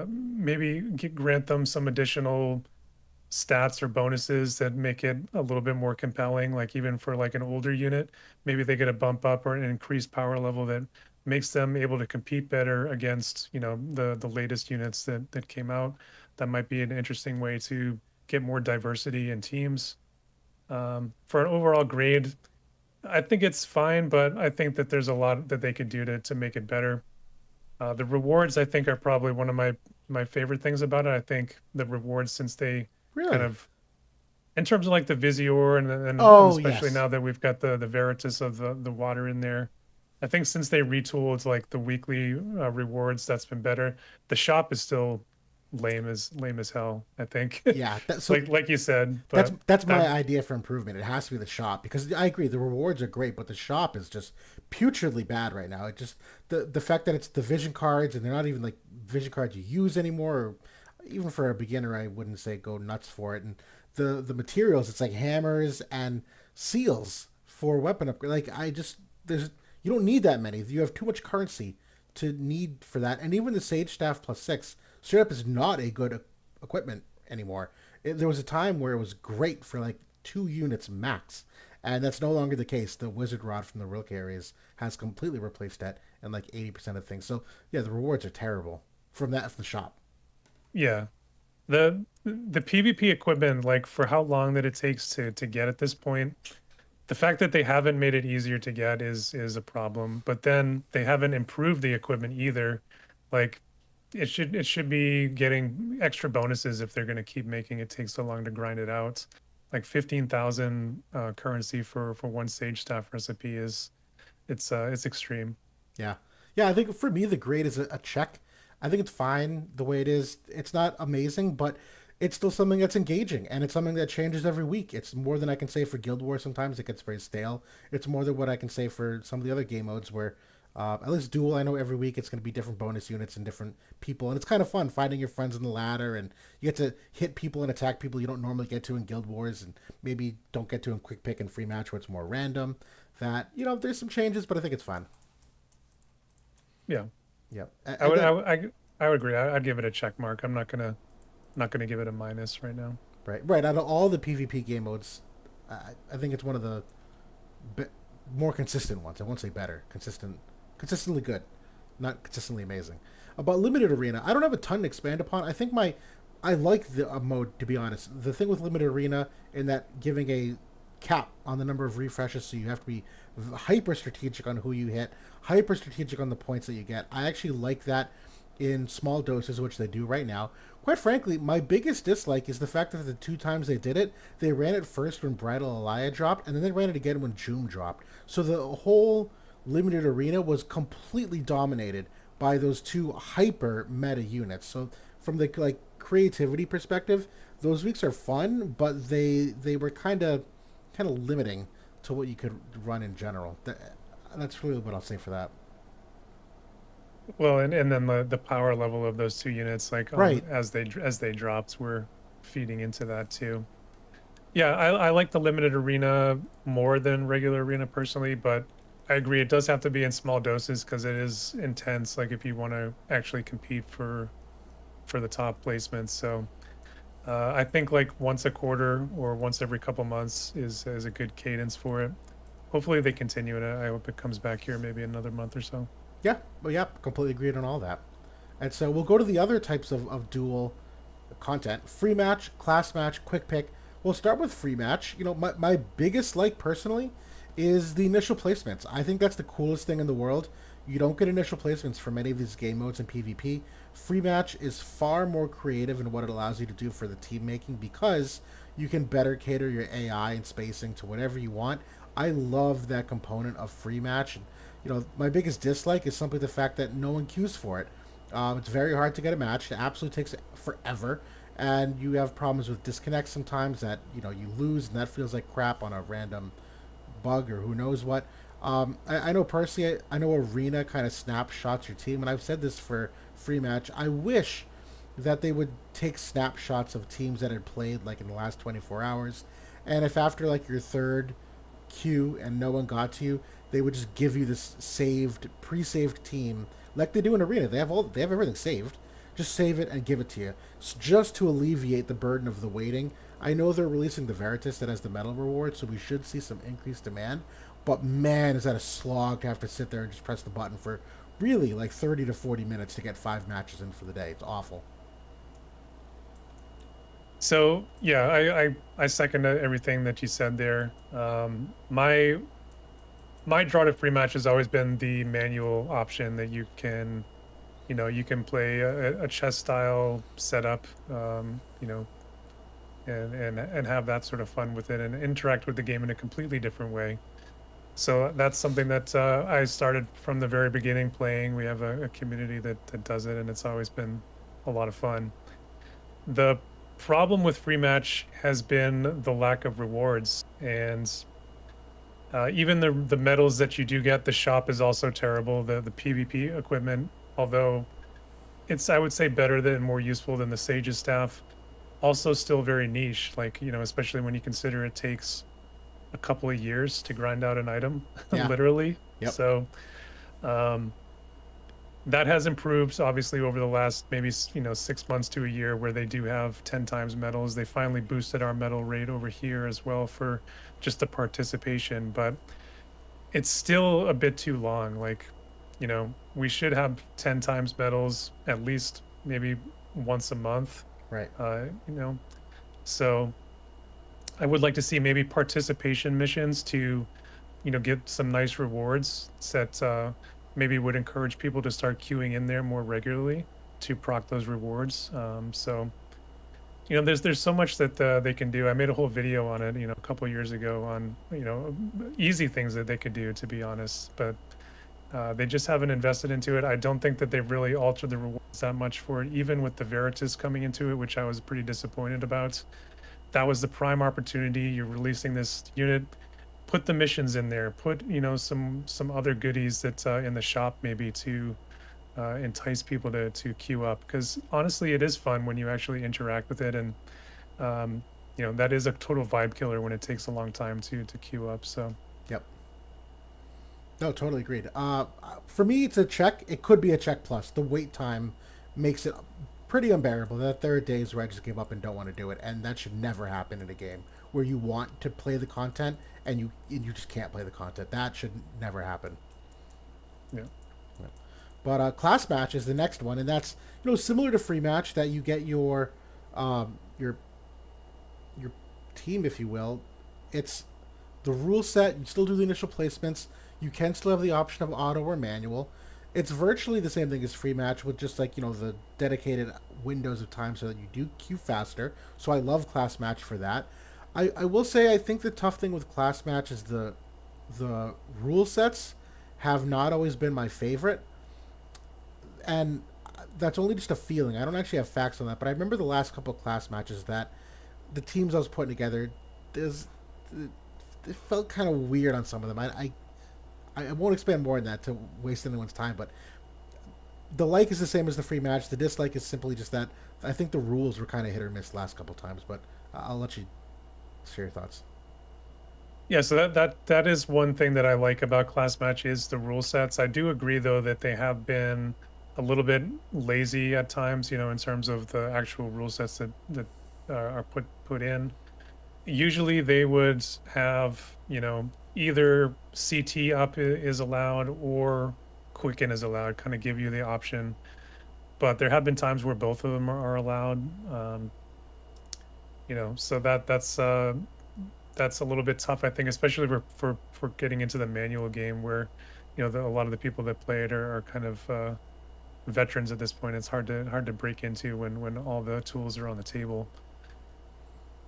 maybe grant them some additional stats or bonuses that make it a little bit more compelling. Like even for like an older unit, maybe they get a bump up or an increased power level that makes them able to compete better against, the latest units that came out. That might be an interesting way to get more diversity in teams. For an overall grade, I think it's fine, but I think that there's a lot that they could do to make it better. The rewards, I think, are probably one of my favorite things about it. I think the rewards, since they kind Really? of, in terms of like the Visior and Oh especially yes. now that we've got the Veritas of the water in there, I think since they retooled like the weekly rewards, that's been better. The shop is still lame as hell, I think. Yeah. Like you said, That's but that's my that idea for improvement. It has to be the shop because I agree the rewards are great, but the shop is just putridly bad right now. It just the fact that it's the vision cards and they're not even like vision cards you use anymore. Or even for a beginner, I wouldn't say go nuts for it. And the materials, it's like hammers and seals for weapon upgrade. Like I just there's you don't need that many. You have too much currency to need for that. And even the Sage Staff +6 straight up is not a good equipment anymore. There was a time where it was great for like 2 units max, and that's no longer the case. The Wizard Rod from the Rook areas has completely replaced that in like 80% of things. So yeah, the rewards are terrible from the shop. yeah. The PvP equipment, like for how long that it takes to get at this point, the fact that they haven't made it easier to get is a problem. But then they haven't improved the equipment either. Like it should be getting extra bonuses if they're going to keep making it take so long to grind it out. Like 15,000 currency for one sage staff recipe is it's extreme. Yeah, yeah. I think for me the grade is a check. I think it's fine the way it is. It's not amazing, but it's still something that's engaging, and it's something that changes every week. It's more than I can say for Guild Wars. Sometimes it gets very stale. It's more than what I can say for some of the other game modes where, at least Duel, I know every week it's going to be different bonus units and different people, and it's kind of fun finding your friends in the ladder, and you get to hit people and attack people you don't normally get to in Guild Wars, and maybe don't get to in Quick Pick and Free Match where it's more random. That there's some changes, but I think it's fun. Yeah, Yep. I And would I then would- I would agree. I'd give it a check mark. I'm not gonna give it a minus right now. right out of all the PvP game modes, I think it's one of the be- more consistent ones. I won't say better, consistently good, not consistently amazing. About limited arena, I don't have a ton to expand upon. I like the mode, to be honest. The thing with limited arena in that giving a cap on the number of refreshes, so you have to be hyper strategic on who you hit, hyper strategic on the points that you get. I actually like that in small doses, which they do right now. Quite frankly, my biggest dislike is the fact that the 2 times they did it, they ran it first when Bridal Elia dropped, and then they ran it again when June dropped. So the whole limited arena was completely dominated by those two hyper meta units. So from the like creativity perspective, those weeks are fun, but they were kind of limiting to what you could run in general. That's really what I'll say for that. Well, and then the power level of those two units, like on Right. as they dropped, were feeding into that too. Yeah, I like the limited arena more than regular arena personally, but I agree it does have to be in small doses because it is intense. Like if you want to actually compete for the top placements. So I think like once a quarter or once every couple months is a good cadence for it. Hopefully they continue it. I hope it comes back here maybe another month or so. Yeah. Well, yeah. Completely agreed on all that. And so we'll go to the other types of dual content: free match, class match, quick pick. We'll start with free match. My biggest like personally is the initial placements. I think that's the coolest thing in the world. You don't get initial placements for many of these game modes in PvP. Free match is far more creative in what it allows you to do for the team making because you can better cater your AI and spacing to whatever you want. I love that component of free match. And, my biggest dislike is simply the fact that no one queues for it. It's very hard to get a match. It absolutely takes forever, and you have problems with disconnects sometimes that you lose, and that feels like crap on a random bug or who knows what. I know personally, I know Arena kind of snapshots your team, and I've said this for free match. I wish that they would take snapshots of teams that had played like in the last 24 hours, and if after like your third queue and no one got to you, they would just give you this pre-saved team like they do in Arena. They have everything saved. Just save it and give it to you, just to alleviate the burden of the waiting. I know they're releasing the Veritas that has the medal reward, so we should see some increased demand. But man, is that a slog to have to sit there and just press the button for really like 30 to 40 minutes to get 5 matches in for the day. It's awful. So yeah, I second everything that you said there. My draw to free match has always been the manual option that you can, you can play a chess style setup, and have that sort of fun with it and interact with the game in a completely different way. So that's something that I started from the very beginning playing. We have a community that does it, and it's always been a lot of fun. The problem with free match has been the lack of rewards, and even the medals that you do get, the shop is also terrible. The PvP equipment, although it's, I would say, better than more useful than the Sage's staff, also still very niche. Like, especially when you consider it takes a couple of years to grind out an item, Yeah. literally. Yep. So um, that has improved obviously over the last maybe 6 months to a year, where they do have 10 times medals. They finally boosted our medal rate over here as well for just the participation, but it's still a bit too long. Like, we should have 10 times medals at least maybe once a month. Right. So I would like to see maybe participation missions to, get some nice rewards that maybe would encourage people to start queuing in there more regularly to proc those rewards. So, there's so much that they can do. I made a whole video on it, a couple years ago on, easy things that they could do, to be honest, but they just haven't invested into it. I don't think that they've really altered the rewards that much for it, even with the Veritas coming into it, which I was pretty disappointed about. That was the prime opportunity. You're releasing this unit, put the missions in there, put some other goodies that in the shop maybe to entice people to queue up, because honestly it is fun when you actually interact with it, and that is a total vibe killer when it takes a long time to queue up. So Yep. No, totally agreed. For me, it's a check. It could be a check plus. The wait time makes it pretty unbearable. That there are days where I just give up and don't want to do it, and that should never happen in a game where you want to play the content and you just can't play the content. That should never happen. yeah. But class match is the next one, and that's similar to free match, that you get um, your your team, if you will. It's the rule set. You still do the initial placements. You can still have the option of auto or manual. It's virtually the same thing as free match, with just like the dedicated windows of time so that you do queue faster. So I love class match for that. I will say I think the tough thing with class match is the rule sets have not always been my favorite, and that's only just a feeling. I don't actually have facts on that, but I remember the last couple of class matches that the teams I was putting together, there's it felt kind of weird on some of them. I won't expand more on that to waste anyone's time, but the like is the same as the free match. The dislike is simply just that I think the rules were kind of hit or miss last couple times. But I'll let you share your thoughts. Yeah, so that is one thing that I like about class match is the rule sets. I do agree though that they have been a little bit lazy at times, in terms of the actual rule sets that are put in. Usually they would have, either CT up is allowed or quicken is allowed, kind of give you the option. But there have been times where both of them are allowed. So that's a little bit tough, I think, especially for getting into the manual game, where a lot of the people that play it are kind of veterans at this point. It's hard to break into when all the tools are on the table.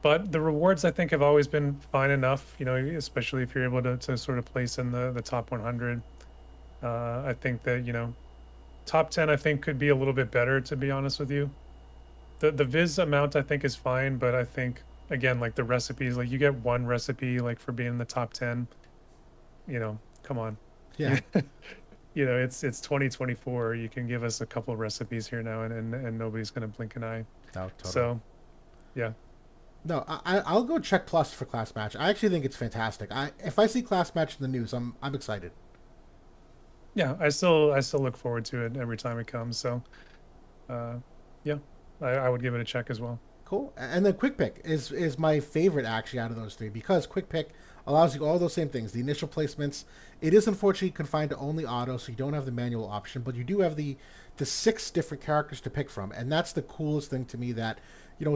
But the rewards, I think, have always been fine enough, especially if you're able to sort of place in the top 100. I think that top 10 I think could be a little bit better, to be honest with you. The viz amount I think is fine, but I think, again, like the recipes, like you get one recipe like for being in the top 10, come on. Yeah. it's 2024. You can give us a couple of recipes here now, and nobody's gonna blink an eye. No, totally. So yeah, No, I'll go check plus for class match. I actually think it's fantastic. If I see class match in the news, I'm excited. yeah. I still look forward to it every time it comes. So uh, yeah, I would give it a check as well. Cool. And then quick pick is my favorite actually out of those three because quick pick allows you all those same things. The initial placements. It is unfortunately confined to only auto, so you don't have the manual option, but you do have the six different characters to pick from, and that's the coolest thing to me. That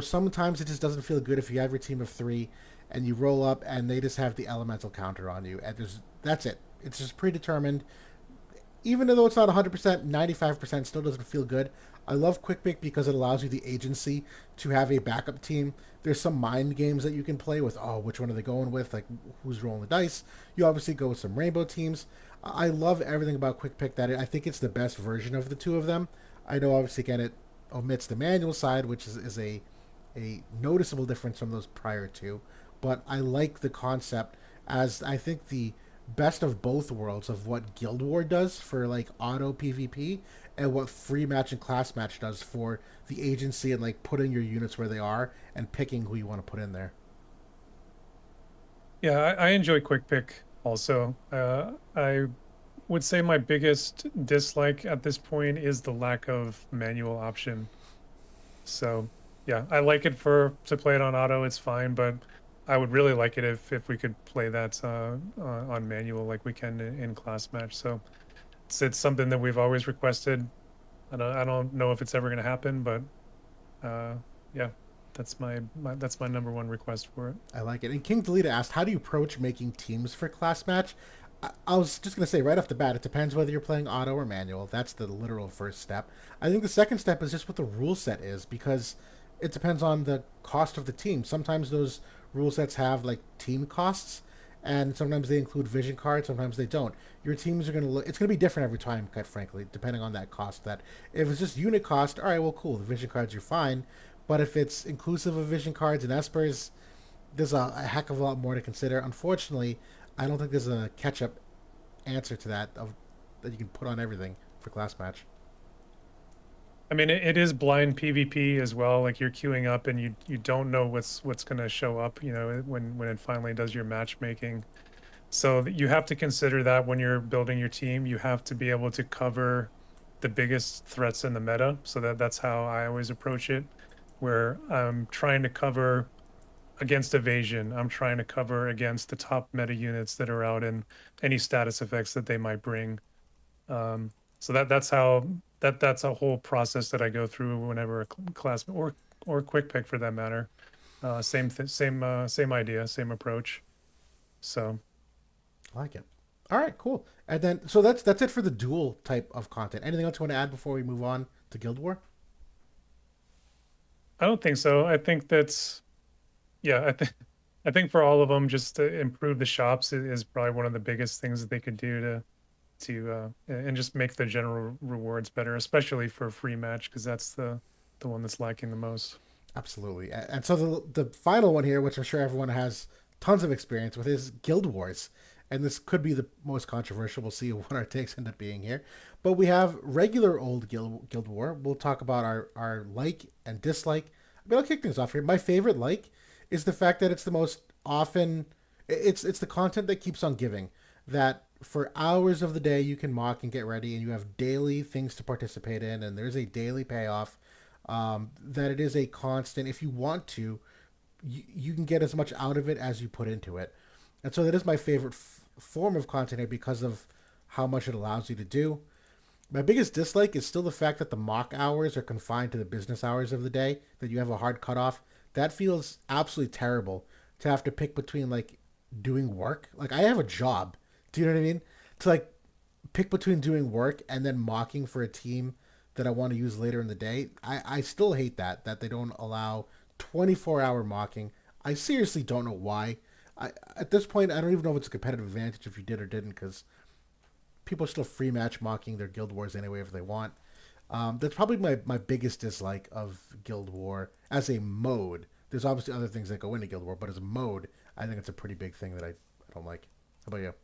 sometimes it just doesn't feel good if you have your team of three and you roll up and they just have the elemental counter on you, and that's it. It's just predetermined, even though it's not 100%, 95% still doesn't feel good. I love Quick Pick because it allows you the agency to have a backup team. There's some mind games that you can play with. Oh, which one are they going with? Like, who's rolling the dice? You obviously go with some rainbow teams. I love everything about Quick Pick. I think it's the best version of the two of them. I know, obviously, again, it omits the manual side, which is a noticeable difference from those prior two. But I like the concept as I think the best of both worlds of what Guild War does for like auto PvP and what free match and class match does for the agency and like putting your units where they are and picking who you want to put in there. Yeah, I enjoy quick pick also. I would say my biggest dislike at this point is the lack of manual option. So yeah, I like it for to play it on auto. It's fine, but I would really like it if we could play that on manual like we can in class match. So it's something that we've always requested. I don't know if it's ever going to happen, but uh, yeah, that's my number one request for it. I like it. And King Delita asked, how do you approach making teams for class match? I was just going to say right off the bat, it depends whether you're playing auto or manual. That's the literal first step. I think the second step is just what the rule set is because it depends on the cost of the team. Sometimes those rule sets have like team costs, and sometimes they include vision cards, sometimes they don't. Your teams are going to look, it's going to be different every time, quite frankly, depending on that cost. That if it's just unit cost, all right, well, cool, the vision cards are fine. But if it's inclusive of vision cards and espers, there's a heck of a lot more to consider. Unfortunately, I don't think there's a catch up answer to that you can put on everything for class match. I mean, it is blind PvP as well. Like you're queuing up and you don't know what's going to show up, when it finally does your matchmaking. So you have to consider that when you're building your team. You have to be able to cover the biggest threats in the meta. So that's how I always approach it, where I'm trying to cover against evasion. I'm trying to cover against the top meta units that are out and any status effects that they might bring. So that's a whole process that I go through whenever a class or quick pick for that matter. Same idea, same approach. So I like it. All right, cool. And then so that's it for the dual type of content. Anything else you want to add before we move on to Guild War? I don't think so. I think that's yeah. I think for all of them, just to improve the shops is probably one of the biggest things that they could do to and just make the general rewards better, especially for a free match because that's the one that's lacking the most. Absolutely. And so the final one here, which I'm sure everyone has tons of experience with, is Guild Wars. And this could be the most controversial. We'll see what our takes end up being here. But we have regular old Guild War. We'll talk about our like and dislike. I'll kick things off here. My favorite like is the fact that it's the most often it's the content that keeps on giving. That for hours of the day you can mock and get ready, and you have daily things to participate in, and there's a daily payoff. That it is a constant. If you want to, you can get as much out of it as you put into it, and so that is my favorite form of content here because of how much it allows you to do. My biggest dislike is still the fact that the mock hours are confined to the business hours of the day, that you have a hard cutoff. That feels absolutely terrible to have to pick between like doing work. Like I have a job. Do you know what I mean? To like pick between doing work and then mocking for a team that I want to use later in the day. I still hate that they don't allow 24-hour mocking. I seriously don't know why. At this point, I don't even know if it's a competitive advantage if you did or didn't, because people are still free match mocking their Guild Wars anyway if they want. That's probably my biggest dislike of Guild War as a mode. There's obviously other things that go into Guild War, but as a mode, I think it's a pretty big thing that I don't like. How about you?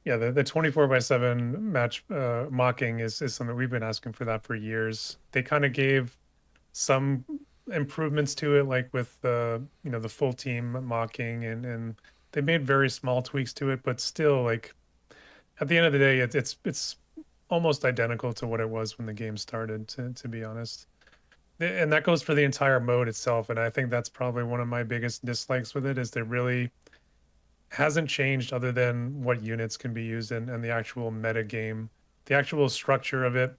Yeah, the 24/7 match mocking is something we've been asking for that for years. They kind of gave some improvements to it, like with the the full team mocking, and they made very small tweaks to it, but still, like at the end of the day, it's almost identical to what it was when the game started, to be honest. And that goes for the entire mode itself. And I think that's probably one of my biggest dislikes with it is there really hasn't changed other than what units can be used in and the actual meta game, the actual structure of it.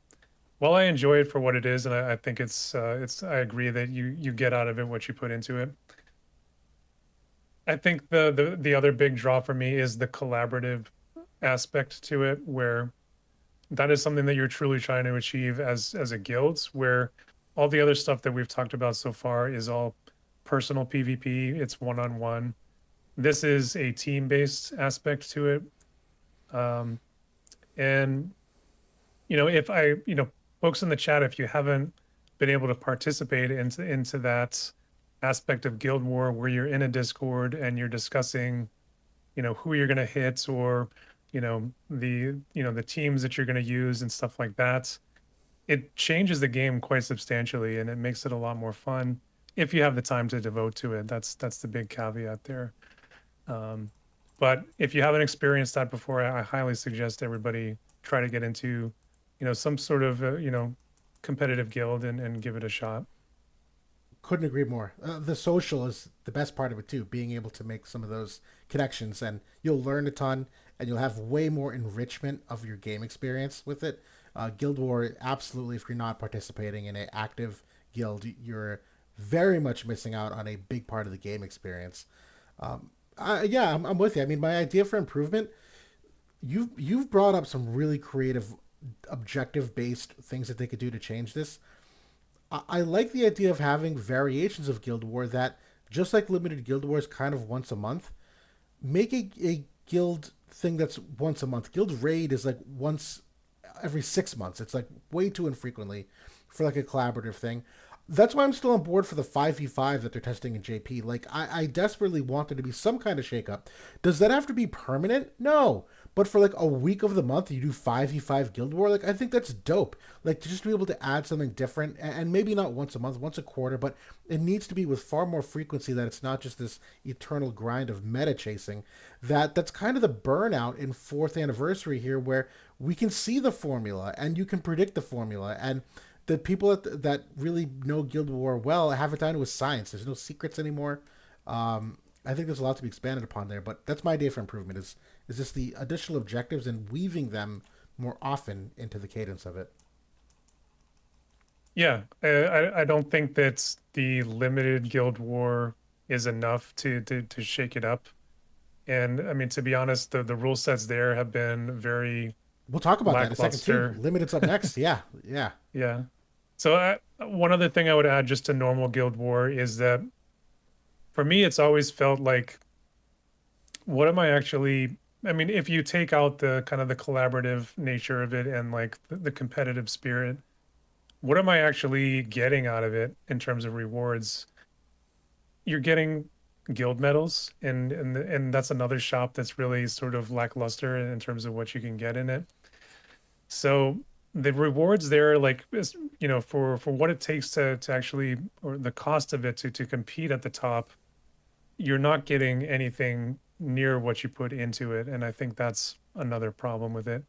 While I enjoy it for what it is, and I think it's I agree that you get out of it what you put into it. I think the other big draw for me is the collaborative aspect to it, where that is something that you're truly trying to achieve as a guild, where all the other stuff that we've talked about so far is all personal PvP. It's one-on-one. This is a team-based aspect to it. Um, and if folks in the chat, if you haven't been able to participate into that aspect of Guild War where you're in a Discord and you're discussing, who you're going to hit, or the teams that you're going to use and stuff like that, it changes the game quite substantially and it makes it a lot more fun if you have the time to devote to it. That's the big caveat there. Um, but if you haven't experienced that before, I highly suggest everybody try to get into, some sort of, competitive guild and give it a shot. Couldn't agree more. The social is the best part of it too, being able to make some of those connections, and you'll learn a ton, and you'll have way more enrichment of your game experience with it. Guild War, absolutely. If you're not participating in an active guild, you're very much missing out on a big part of the game experience. Yeah, I'm with you. I mean, my idea for improvement, you've brought up some really creative, objective based things that they could do to change this. I like the idea of having variations of Guild War that, just like limited Guild Wars, kind of once a month, make a guild thing that's once a month. Guild Raid is like once every 6 months. It's like way too infrequently for like a collaborative thing. That's why I'm still on board for the 5v5 that they're testing in JP. Like, I desperately want there to be some kind of shakeup. Does that have to be permanent? No. But for like a week of the month, you do 5v5 Guild War. Like, I think that's dope. Like, to just be able to add something different, and maybe not once a month, once a quarter, but it needs to be with far more frequency, that it's not just this eternal grind of meta chasing. That's kind of the burnout in fourth anniversary here, where we can see the formula and you can predict the formula, and the people that really know Guild War well have it down to a science. There's no secrets anymore. I think there's a lot to be expanded upon there, but that's my idea for improvement is just the additional objectives and weaving them more often into the cadence of it. Yeah, I don't think that the limited Guild War is enough to shake it up. And I mean, to be honest, the rule sets there have been very We'll talk about that in a second too. lackluster. Limited's up next. Yeah, yeah. Yeah. So one other thing I would add just to normal Guild War is that for me, it's always felt like, what am I actually? I mean, if you take out the kind of the collaborative nature of it and like the competitive spirit, what am I actually getting out of it in terms of rewards? You're getting guild medals, and that's another shop that's really sort of lackluster in terms of what you can get in it. So the rewards there, like for what it takes to actually, or the cost of it to compete at the top, you're not getting anything near what you put into it, and I think that's another problem with it.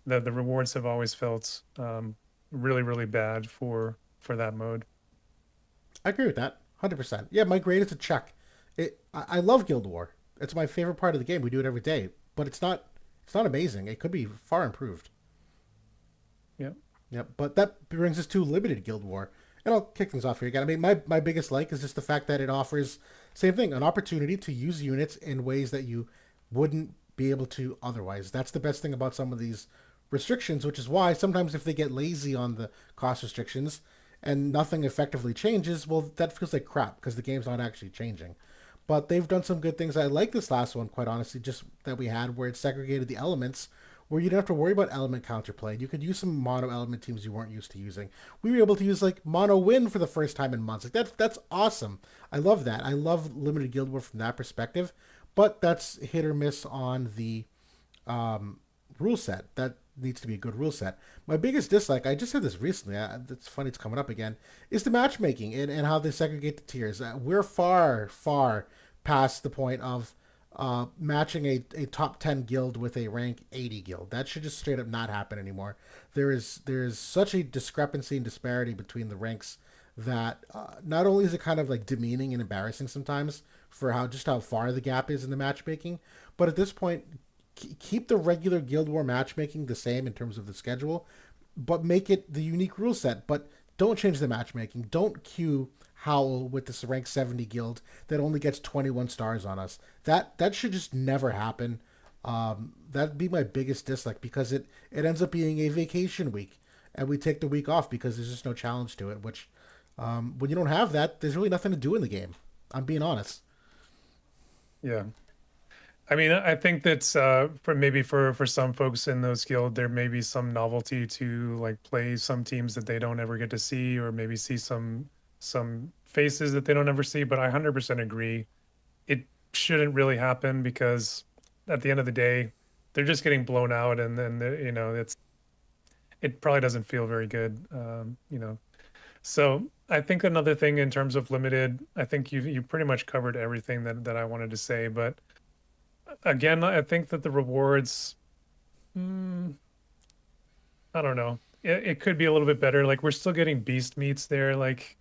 The rewards have always felt really really bad for that mode. I agree with that. 100%. Yeah, my grade is a check. I love Guild War. It's my favorite part of the game. We do it every day, but it's not amazing. It could be far improved. Yeah. Yep. But that brings us to limited Guild War. And I'll kick things off here again. I mean, my biggest like is just the fact that it offers, same thing, an opportunity to use units in ways that you wouldn't be able to otherwise. That's the best thing about some of these restrictions, which is why sometimes if they get lazy on the cost restrictions and nothing effectively changes, well, that feels like crap because the game's not actually changing. But they've done some good things. I like this last one, quite honestly, just that we had, where it segregated the elements, where you didn't have to worry about element counterplay. You could use some mono element teams you weren't used to using. We were able to use like mono win for the first time in months. Like that's awesome. I love that. I love limited guild war from that perspective. But that's hit or miss on the rule set. That needs to be a good rule set. My biggest dislike, I just said this recently, it's funny it's coming up again, is the matchmaking and how they segregate the tiers. We're far, far past the point of matching a top 10 guild with a rank 80 guild. That should just straight up not happen anymore. There is such a discrepancy and disparity between the ranks that not only is it kind of like demeaning and embarrassing sometimes for how far the gap is in the matchmaking, but at this point, keep the regular Guild War matchmaking the same in terms of the schedule, but make it the unique rule set. But don't change the matchmaking. Don't queue Howl with this rank 70 guild that only gets 21 stars on us. That should just never happen. That'd be my biggest dislike because it ends up being a vacation week, and we take the week off because there's just no challenge to it. Which, when you don't have that, there's really nothing to do in the game. I'm being honest. Yeah. I mean, I think that's for maybe for some folks in those guild, there may be some novelty to like play some teams that they don't ever get to see, or maybe see some faces that they don't ever see. But I 100% agree, it shouldn't really happen because at the end of the day, they're just getting blown out, and then it probably doesn't feel very good, So I think another thing in terms of limited, I think you pretty much covered everything that I wanted to say, but again, I think that the rewards, mm, I don't know. It could be a little bit better. Like we're still getting beast meats there. Like,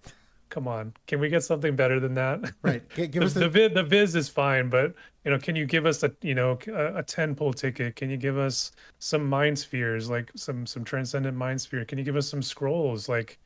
come on, can we get something better than that? Right. Give the us the the Viz is fine, but can you give us a 10 pull ticket? Can you give us some mind spheres, like some transcendent mind sphere? Can you give us some scrolls? Like,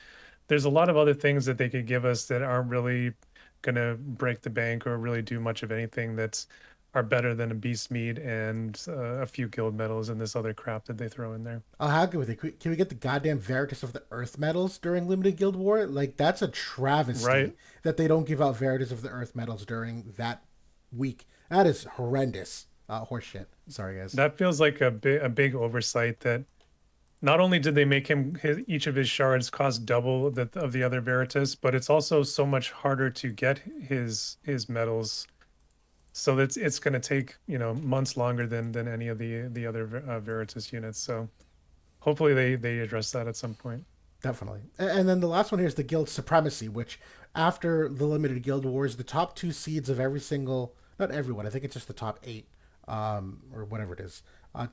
there's a lot of other things that they could give us that aren't really gonna break the bank or really do much of anything that's are better than a beast meat and a few guild medals and this other crap that they throw in there. I'll have with it. Can we get the goddamn Veritas of the Earth medals during Limited Guild War? Like, that's a travesty Right. that they don't give out Veritas of the Earth medals during that week. That is horrendous. Horseshit. Sorry, guys. That feels like a big oversight that not only did they make each of his shards cost double of the other Veritas, but it's also so much harder to get his medals. So that's it's going to take months longer than any of the other Veritas units. So hopefully they address that at some point. Definitely. And then the last one here is the Guild Supremacy, which after the Limited Guild Wars, the top two seeds of every single, not everyone, I think it's just the top eight, or whatever it is, what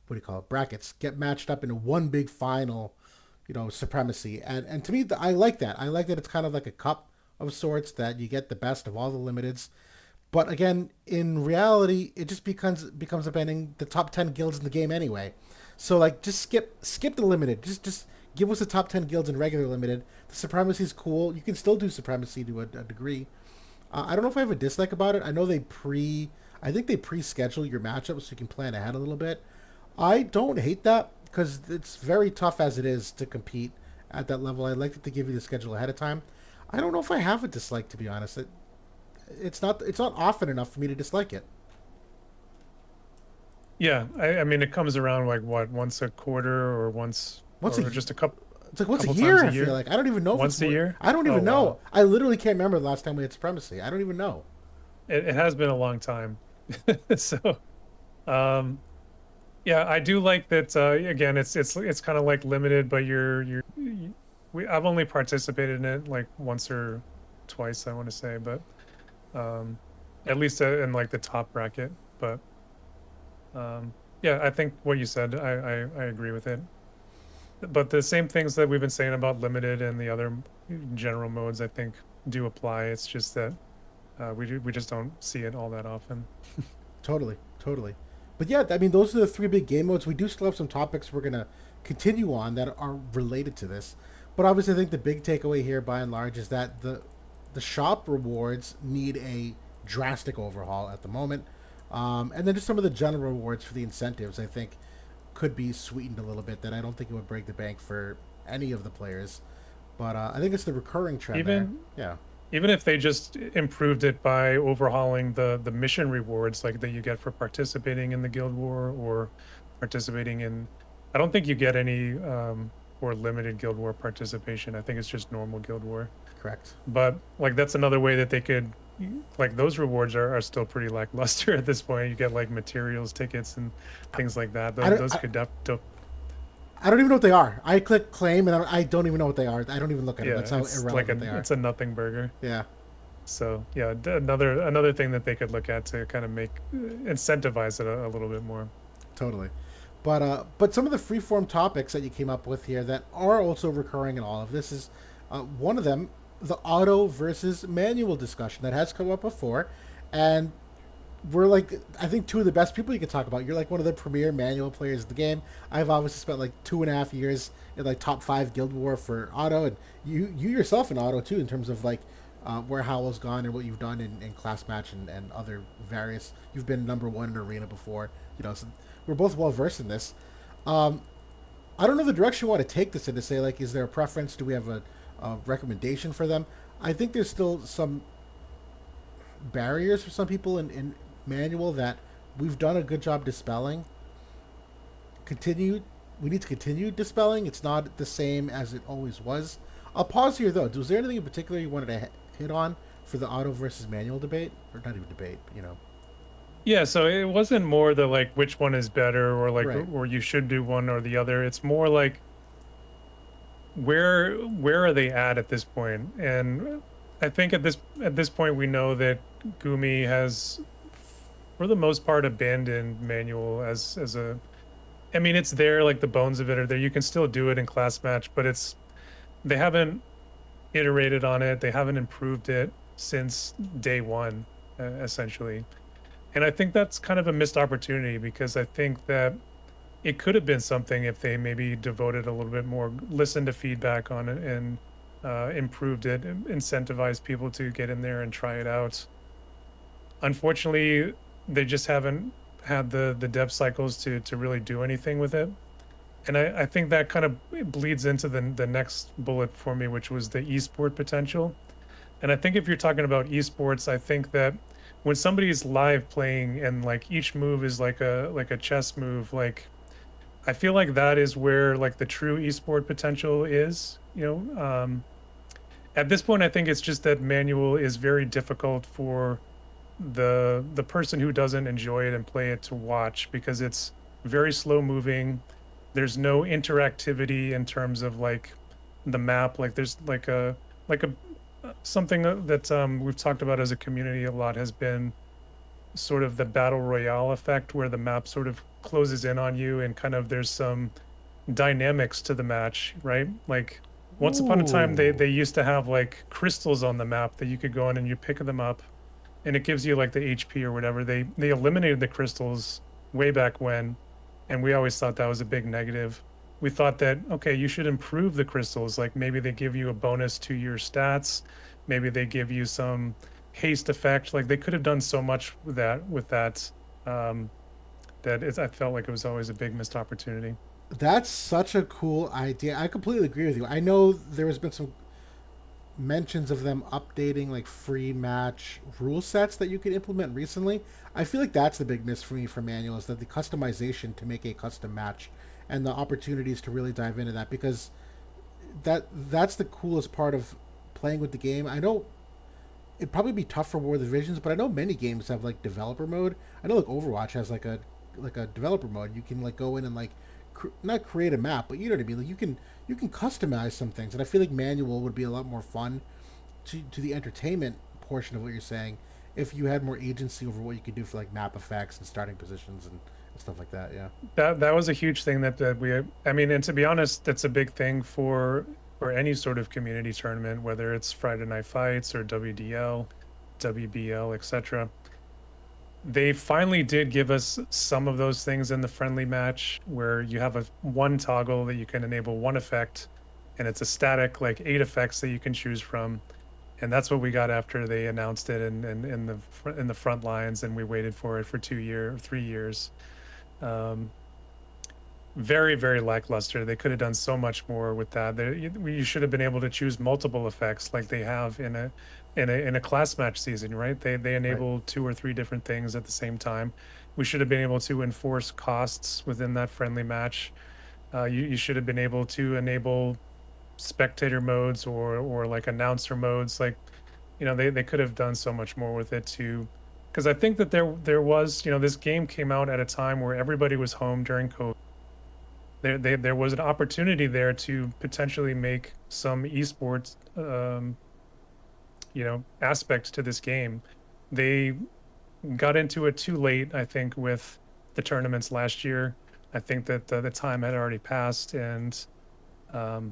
do you call it, brackets, get matched up into one big final, supremacy. And to me, I like that. I like that it's kind of like a cup of sorts that you get the best of all the limiteds. But again, in reality, it just becomes depending the top 10 guilds in the game anyway. So like, just skip the limited. Just give us the top 10 guilds in regular limited. The supremacy is cool. You can still do supremacy to a degree. I don't know if I have a dislike about it. I know I think they pre-schedule your matchups so you can plan ahead a little bit. I don't hate that because it's very tough as it is to compete at that level. I like that they give you the schedule ahead of time. I don't know if I have a dislike, to be honest. It's not often enough for me to dislike it. Yeah, I mean it comes around like what, once a quarter or Once a just a couple It's like once a couple year. times a I year. feel like I don't even know. If Once it's a more, year? I don't Oh even know. wow. I literally can't remember the last time we had supremacy. I don't even know. It has been a long time. So um yeah, I do like that. Again, it's kind of like limited, but I've only participated in it like once or twice, I want to say, but um, at least in like the top bracket. But yeah, I think what you said, I agree with it. But the same things that we've been saying about limited and the other general modes, I think do apply. It's just that we just don't see it all that often. Totally, totally. But yeah, I mean, those are the three big game modes. We do still have some topics we're gonna continue on that are related to this. But obviously, I think the big takeaway here, by and large, is that the shop rewards need a drastic overhaul at the moment. And then just some of the general rewards for the incentives, I think, could be sweetened a little bit. That I don't think it would break the bank for any of the players. But I think it's the recurring trend there. Even Yeah, even if they just improved it by overhauling the mission rewards like that you get for participating in the guild war or participating in, I don't think you get any or limited guild war participation. I think it's just normal guild war. correct. But like that's another way that they could like those rewards are still pretty lackluster at this point. You get like materials, tickets, and things like that. I don't. Those could I don't even know what they are. I click claim and I don't even know what they are. I don't even look at them. yeah, That's how it's like irrelevant they are. it's a nothing burger. Yeah, So yeah, another thing that they could look at to kind of make incentivize it a little bit more. totally. But some of the freeform topics that you came up with here that are also recurring in all of this is one of them, the auto versus manual discussion that has come up before, and we're like I think two of the best people you can talk about. You're like one of the premier manual players of the game. I've obviously spent like 2.5 years in like top 5 Guild War for auto, and you yourself in auto too in terms of like where Howell's gone and what you've done in class match and other various. You've been number one in arena before, so we're both well versed in this. Um, I don't know the direction we want to take this in to say like, is there a preference? Do we have a recommendation for them? I think there's still some barriers for some people in manual that we've done a good job dispelling. Continue. We need to continue dispelling. It's not the same as it always was. I'll pause here though. Was there anything in particular you wanted to hit on for the auto versus manual debate, or not even debate? Yeah, so it wasn't more the like which one is better or like Right. or you should do one or the other. It's more like where are they at this point? And I think at this point we know that Gumi has for the most part abandoned manual as a I mean it's there, like the bones of it are there. You can still do it in class match, but it's they haven't iterated on it. They haven't improved it since day one, essentially. And I think that's kind of a missed opportunity because I think that it could have been something if they maybe devoted a little bit more, listened to feedback on it and improved it, incentivized people to get in there and try it out. Unfortunately, they just haven't had the dev cycles to really do anything with it. And I think that kind of bleeds into the next bullet for me, which was the esport potential. And I think if you're talking about esports, I think that when somebody's live playing and like each move is like a chess move, like I feel like that is where like the true esport potential is, At this point I think it's just that manual is very difficult for the person who doesn't enjoy it and play it to watch because it's very slow moving. There's no interactivity in terms of like the map. Like there's like a something that we've talked about as a community a lot has been sort of the battle royale effect where the map sort of closes in on you and kind of there's some dynamics to the match, right? Like once upon a time Ooh. they used to have like crystals on the map that you could go in and you pick them up and it gives you like the HP or whatever. They eliminated the crystals way back when, and we always thought that was a big negative. We thought that okay, you should improve the crystals. Like maybe they give you a bonus to your stats, maybe they give you some haste effect. Like they could have done so much with that. Um, I felt like it was always a big missed opportunity. That's such a cool idea. I completely agree with you. I know there has been some mentions of them updating like free match rule sets that you could implement recently. I feel like that's the big miss for me for manual is that the customization to make a custom match and the opportunities to really dive into that because that's the coolest part of playing with the game. I know it'd probably be tough for War of the Divisions, but I know many games have like developer mode. I know like Overwatch has like a developer mode. You can like go in and like not create a map, but you know what I mean. Like you can customize some things, and I feel like manual would be a lot more fun to the entertainment portion of what you're saying if you had more agency over what you could do for like map effects and starting positions and stuff like that. Yeah. That was a huge thing that we I mean, and to be honest, that's a big thing for any sort of community tournament, whether it's Friday Night Fights or WDL, WBL, etc. They finally did give us some of those things in the friendly match where you have a one toggle that you can enable one effect and it's a static like 8 effects that you can choose from. And that's what we got after they announced it in the front lines and we waited for it for 3 years. Um, very lackluster. They could have done so much more with that. You should have been able to choose multiple effects like they have in a class match season, right? They Right. enable 2 or 3 different things at the same time. We should have been able to enforce costs within that friendly match. You should have been able to enable spectator modes or like announcer modes. Like they could have done so much more with it too, because I think that there was, this game came out at a time where everybody was home during COVID. There was an opportunity there to potentially make some esports aspects to this game. They got into it too late, I think, with the tournaments last year. I think that the time had already passed, and it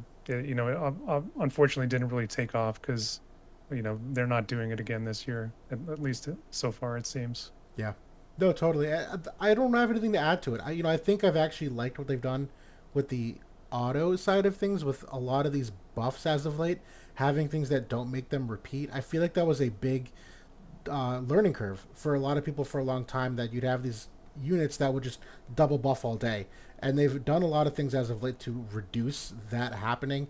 unfortunately didn't really take off because they're not doing it again this year, at least so far it seems. Yeah. No, totally. I don't have anything to add to it. I think I've actually liked what they've done with the auto side of things with a lot of these buffs as of late, having things that don't make them repeat. I feel like that was a big learning curve for a lot of people for a long time, that you'd have these units that would just double buff all day. And they've done a lot of things as of late to reduce that happening.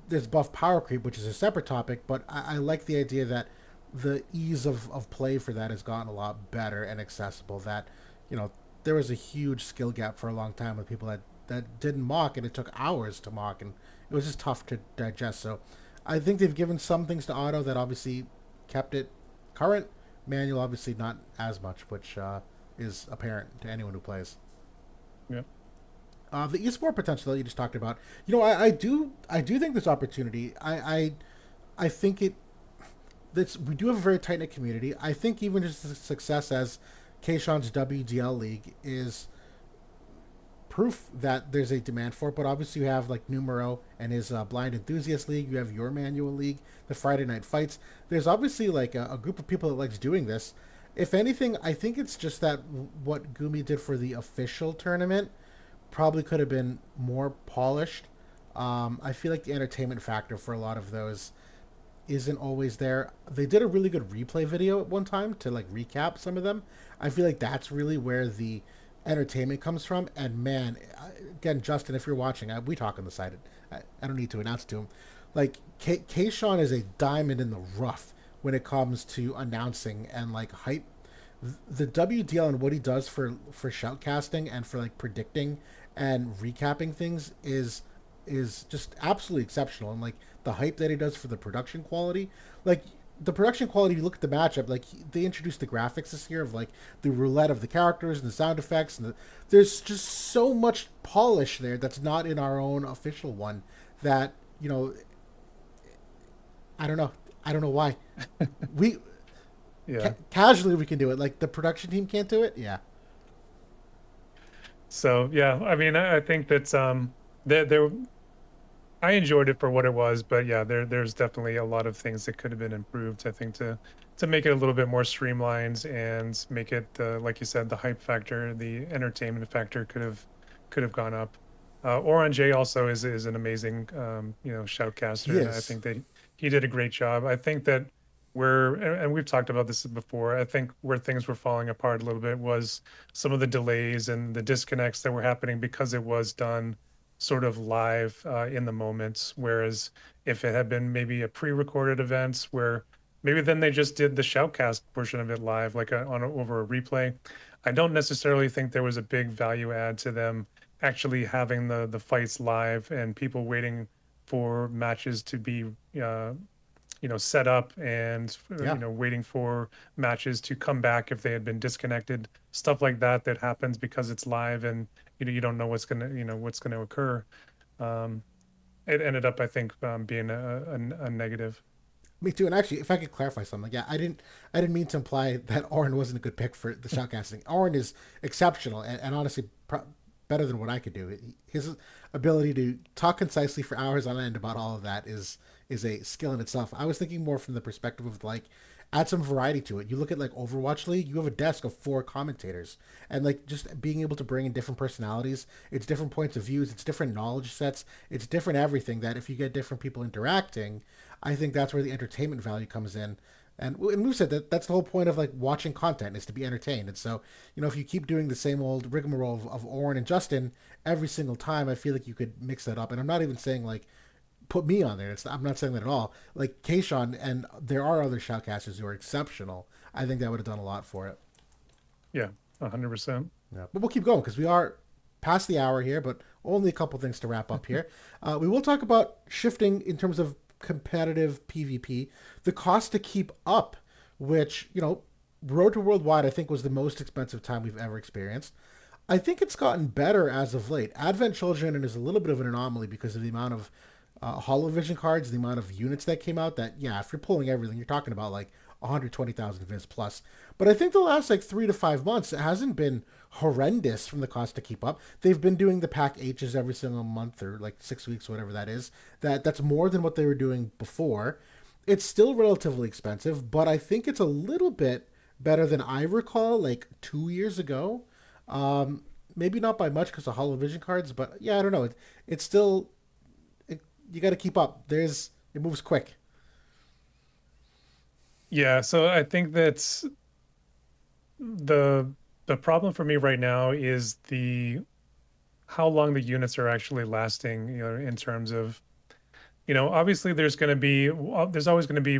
There's buff power creep, which is a separate topic, but I like the idea that the ease of play for that has gotten a lot better and accessible. That, you know, there was a huge skill gap for a long time with people that didn't mock, and it took hours to mock, and it was just tough to digest. So I think they've given some things to auto that obviously kept it current. Manual, obviously, not as much, which is apparent to anyone who plays. Yeah. The esport potential that you just talked about, I do think this opportunity. I think we do have a very tight knit community. I think even just the success as Kayshawn's WDL league is proof that there's a demand for it. But obviously, you have like Numero and his Blind Enthusiast League. You have your Manual League, the Friday Night Fights. There's obviously like a group of people that likes doing this. If anything, I think it's just that what Gumi did for the official tournament probably could have been more polished. I feel like the entertainment factor for a lot of those isn't always there. They did a really good replay video at one time to like recap some of them. I feel like that's really where the entertainment comes from. And man, again, Justin, if you're watching, we talk on the side. I don't need to announce to him. Like Kayshawn is a diamond in the rough when it comes to announcing and like hype. The WDL and what he does for shoutcasting and for like predicting and recapping things is just absolutely exceptional. And like the hype that he does for the production quality, like the production quality. You look at the matchup, like they introduced the graphics this year of like the roulette of the characters and the sound effects, and there's just so much polish there that's not in our own official one. That I don't know why we Yeah. casually we can do it. Like the production team can't do it. Yeah, So yeah, I mean, I think that there I enjoyed it for what it was, but yeah, there's definitely a lot of things that could have been improved. I think to make it a little bit more streamlined and make it like you said, the hype factor, the entertainment factor could have gone up. Oran J also is an amazing shoutcaster, and I yes, think that he did a great job. I think that and we've talked about this before. I think where things were falling apart a little bit was some of the delays and the disconnects that were happening because it was done sort of live in the moments. Whereas if it had been maybe a pre-recorded event where maybe then they just did the shoutcast portion of it live, like over a replay. I don't necessarily think there was a big value add to them actually having the fights live and people waiting for matches to be uh, set up and yeah. waiting for matches to come back if they had been disconnected, stuff like that that happens because it's live and you don't know what's going to occur. um it ended up, I think, being a negative. Me too. And actually, if I could clarify something, yeah, I didn't mean to imply that Oren wasn't a good pick for the shoutcasting. Oren is exceptional and honestly better than what I could do. His ability to talk concisely for hours on end about all of that is a skill in itself. I was thinking more from the perspective of like add some variety to it. You look at like Overwatch League, you have a desk of four commentators, and like just being able to bring in different personalities, it's different points of views, it's different knowledge sets, it's different everything. That if you get different people interacting, I think that's where the entertainment value comes in. And we've said that that's the whole point of like watching content is to be entertained. And so, if you keep doing the same old rigmarole of Oren and Justin every single time, I feel like you could mix that up. And I'm not even saying like put me on there. I'm not saying that at all. Like Kayshawn, and there are other shoutcasters who are exceptional. I think that would have done a lot for it. Yeah, 100%. Yeah. But we'll keep going because we are past the hour here, but only a couple things to wrap up here. We will talk about shifting in terms of competitive PvP, the cost to keep up, which, Road to Worldwide, I think, was the most expensive time we've ever experienced. I think it's gotten better as of late. Advent Children is a little bit of an anomaly because of the amount of Holovision cards, the amount of units that came out. That, yeah, if you're pulling everything, you're talking about like 120,000 viz plus. But I think the last like 3 to 5 months, it hasn't been horrendous from the cost to keep up. They've been doing the pack H's every single month or like 6 weeks, whatever that is. That's more than what they were doing before. It's still relatively expensive, but I think it's a little bit better than I recall like 2 years ago. Maybe not by much because of Holovision cards, but yeah, I don't know. It's still you got to keep up. It moves quick. Yeah, so I think that's the the problem for me right now is the how long the units are actually lasting, in terms of, obviously there's always going to be,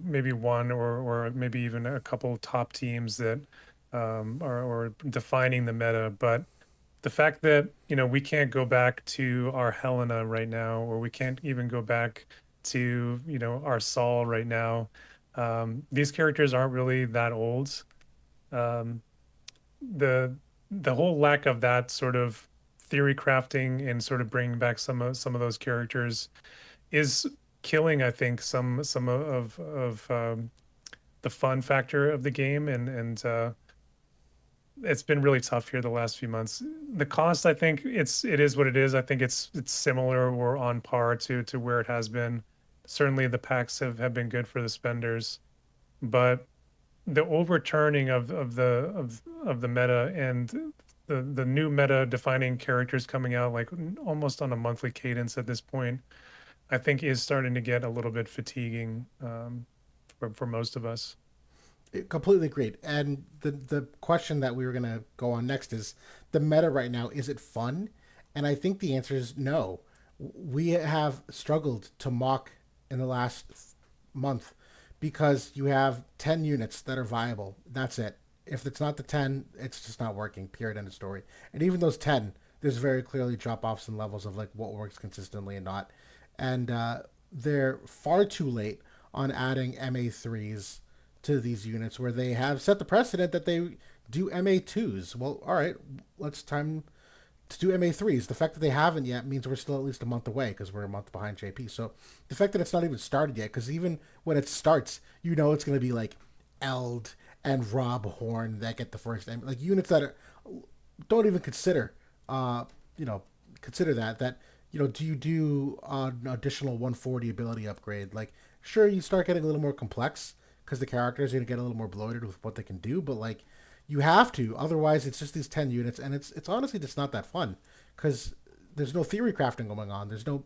maybe one or maybe even a couple top teams that are defining the meta, but the fact that, we can't go back to our Helena right now, or we can't even go back to, our Saul right now. These characters aren't really that old. Um, the the whole lack of that sort of theory crafting and sort of bringing back some of those characters is killing, I think, some of the fun factor of the game, and it's been really tough here the last few months. The cost, I think it is what it is. I think it's similar or on par to where it has been. Certainly the packs have been good for the spenders, but the overturning of the meta and the new meta defining characters coming out like almost on a monthly cadence at this point, I think is starting to get a little bit fatiguing, for most of us. Completely agreed. And the question that we were gonna go on next is the meta right now. Is it fun? And I think the answer is no. We have struggled to mock in the last month because you have 10 units that are viable. That's it. If it's not the 10, it's just not working. Period. End of story. And even those 10, there's very clearly drop offs in levels of like what works consistently and not. And they're far too late on adding MA3s to these units where they have set the precedent that they do MA2s. Well, all right, let's time to do MA3s. The fact that they haven't yet means we're still at least a month away because we're a month behind JP. So the fact that it's not even started yet, because even when it starts, it's going to be like Eld and Rob Horn that get the first like units that don't even consider, uh, you know, consider do you do an additional 140 ability upgrade? Like, sure, you start getting a little more complex because the characters are going to get a little more bloated with what they can do, but like, you have to. Otherwise, it's just these 10 units, and it's honestly just not that fun because there's no theory crafting going on. There's no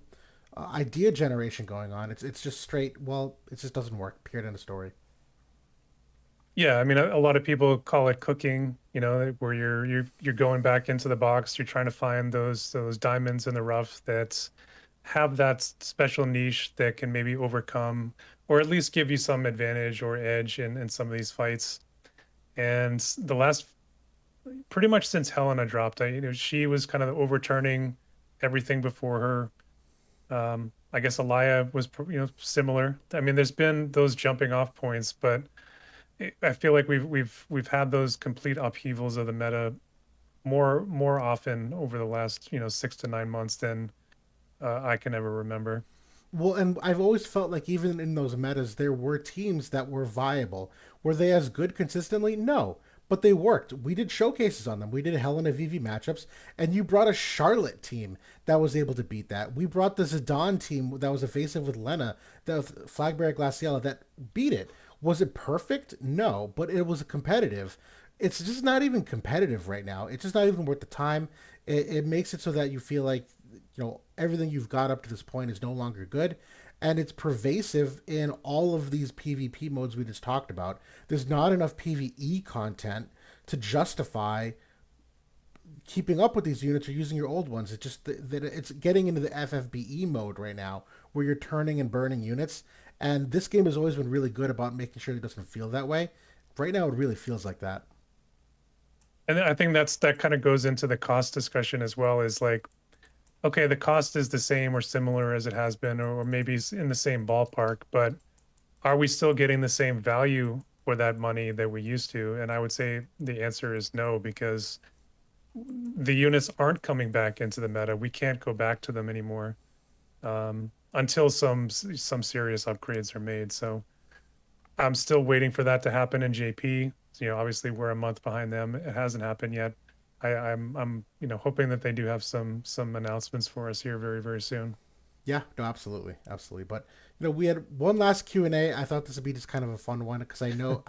idea generation going on. It's just straight. Well, it just doesn't work. Period. End of story. Yeah, I mean, a lot of people call it cooking, where you're going back into the box, you're trying to find those diamonds in the rough that have that special niche that can maybe overcome or at least give you some advantage or edge in some of these fights. And the last pretty much since Helena dropped, she was kind of overturning everything before her. I guess Alaya was, similar. I mean, there's been those jumping off points, but I feel like we've had those complete upheavals of the meta more often over the last 6 to 9 months than I can ever remember. Well, and I've always felt like even in those metas, there were teams that were viable. Were they as good consistently? No, but they worked. We did showcases on them. We did Helena VV matchups, and you brought a Charlotte team that was able to beat that. We brought the Zidane team that was evasive with Lena, the Flagbearer Glaciella that beat it. Was it perfect? No, but it was competitive. It's just not even competitive right now. It's just not even worth the time. It makes it so that you feel like everything you've got up to this point is no longer good, and it's pervasive in all of these PvP modes we just talked about. There's not enough PvE content to justify keeping up with these units or using your old ones. It's just that it's getting into the FFBE mode right now where you're turning and burning units, and this game has always been really good about making sure it doesn't feel that way. Right now it really feels like that. And I think that kind of goes into the cost discussion as well, is like okay, the cost is the same or similar as it has been, or maybe it's in the same ballpark, but are we still getting the same value for that money that we used to? And I would say the answer is no, because the units aren't coming back into the meta. We can't go back to them anymore until some serious upgrades are made. So I'm still waiting for that to happen in JP. Obviously we're a month behind them. It hasn't happened yet. I'm hoping that they do have some announcements for us here very, very soon. Yeah, no, absolutely, absolutely. But we had one last Q&A. I thought this would be just kind of a fun one because I know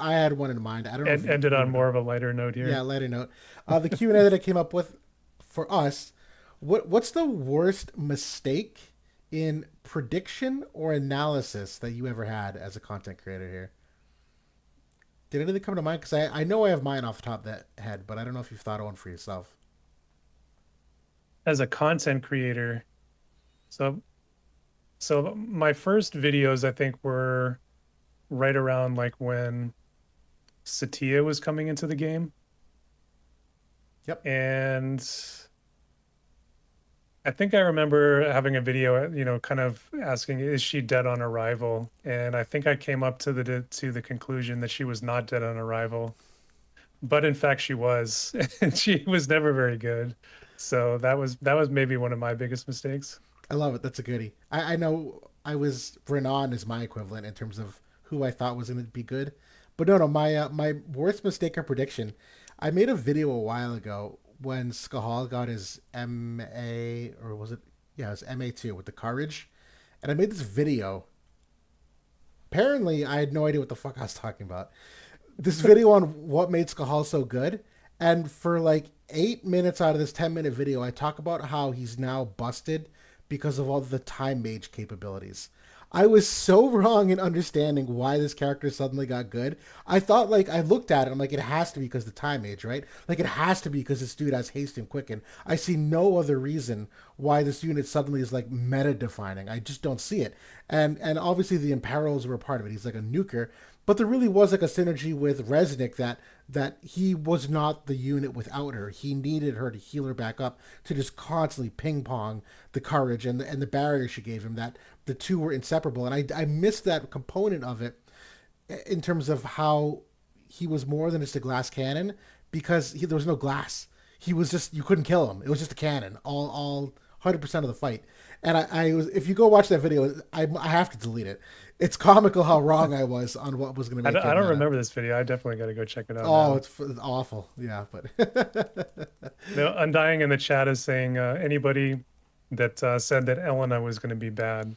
I had one in mind. I don't know if And you ended you on would. more of a lighter note Yeah, here. lighter note. The Q&A that I came up with for us. What's the worst mistake in prediction or analysis that you ever had as a content creator here? Did anything come to mind? Because I know I have mine off the top of that head, but I don't know if you've thought of one for yourself. As a content creator, so so my first videos I think were right around like when Satya was coming into the game. Yep. And I think I remember having a video, kind of asking, is she dead on arrival? And I think I came up to the conclusion that she was not dead on arrival, but in fact she was, and she was never very good. So that was maybe one of my biggest mistakes. I love it. That's a goodie. I know I was Renan is my equivalent in terms of who I thought was going to be good, but no, my worst mistake or prediction. I made a video a while ago when Skahal got his MA or was it? Yeah, it was MA2 with the courage, and I made this video. Apparently, I had no idea what the fuck I was talking about. This video on what made Skahal so good, and for like 8 minutes out of this 10-minute video, I talk about how he's now busted because of all the time mage capabilities. I was so wrong in understanding why this character suddenly got good. I thought, like, I looked at it, I'm like, it has to be because the time mage, right? Like, it has to be because this dude has haste and quicken. I see no other reason why this unit suddenly is like meta defining. I just don't see it. And obviously the imperils were a part of it. He's like a nuker, but there really was like a synergy with Resnick that he was not the unit without her. He needed her to heal her back up to just constantly ping pong the courage and the barrier she gave him. That the two were inseparable, and I missed that component of it in terms of how he was more than just a glass cannon because there was no glass. He was just you couldn't kill him. It was just a cannon all 100% of the fight. And I was if you go watch that video, I have to delete it. It's comical how wrong I was on what was going to I make don't, I him don't meta. remember this video. I definitely got to go check it out Oh, now. it's awful. Yeah, but No, Undying in the chat is saying anybody that said that Elena was going to be bad.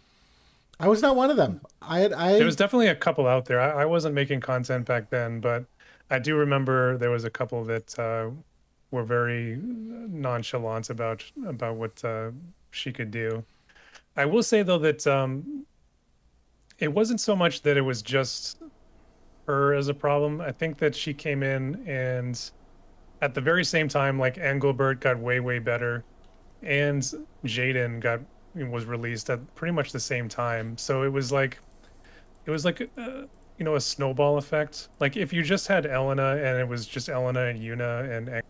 I was not one of them. I had There I was definitely a couple out there. I wasn't making content back then, but I do remember there was a couple that were very nonchalant about what she could do. I will say though that it wasn't so much that it was just her as a problem. I think that she came in and at the very same time, like Engelbert got way, way better, and Jaden was released at pretty much the same time. So it was like a snowball effect. Like if you just had Elena and it was just Elena and Yuna and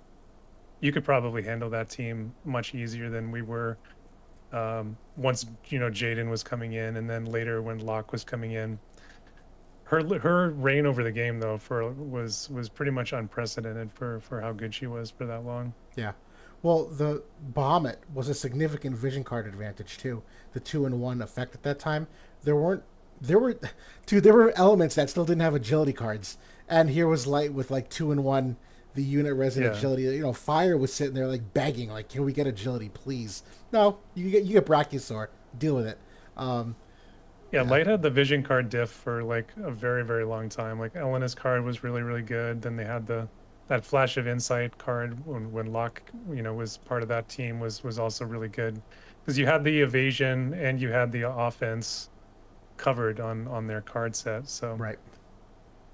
you could probably handle that team much easier than we were once Jaden was coming in, and then later when Locke was coming in. Her reign over the game though was pretty much unprecedented for how good she was for that long. yeah. Well, the Bahamut was a significant vision card advantage too. The 2-in-1 effect at that time. There weren't there were dude, there were elements that still didn't have agility cards. And here was light with like 2-in-1 the unit resident Yeah. agility. Fire was sitting there like begging, like, can we get agility, please? No, you get Brachiosaur. Deal with it. Um, Yeah, yeah, Light had the vision card diff for like a very, very long time. Like Elena's card was really, really good. Then they had that flash of insight card when Locke, was part of that team was also really good. Because you had the evasion and you had the offense covered on their card set. So right.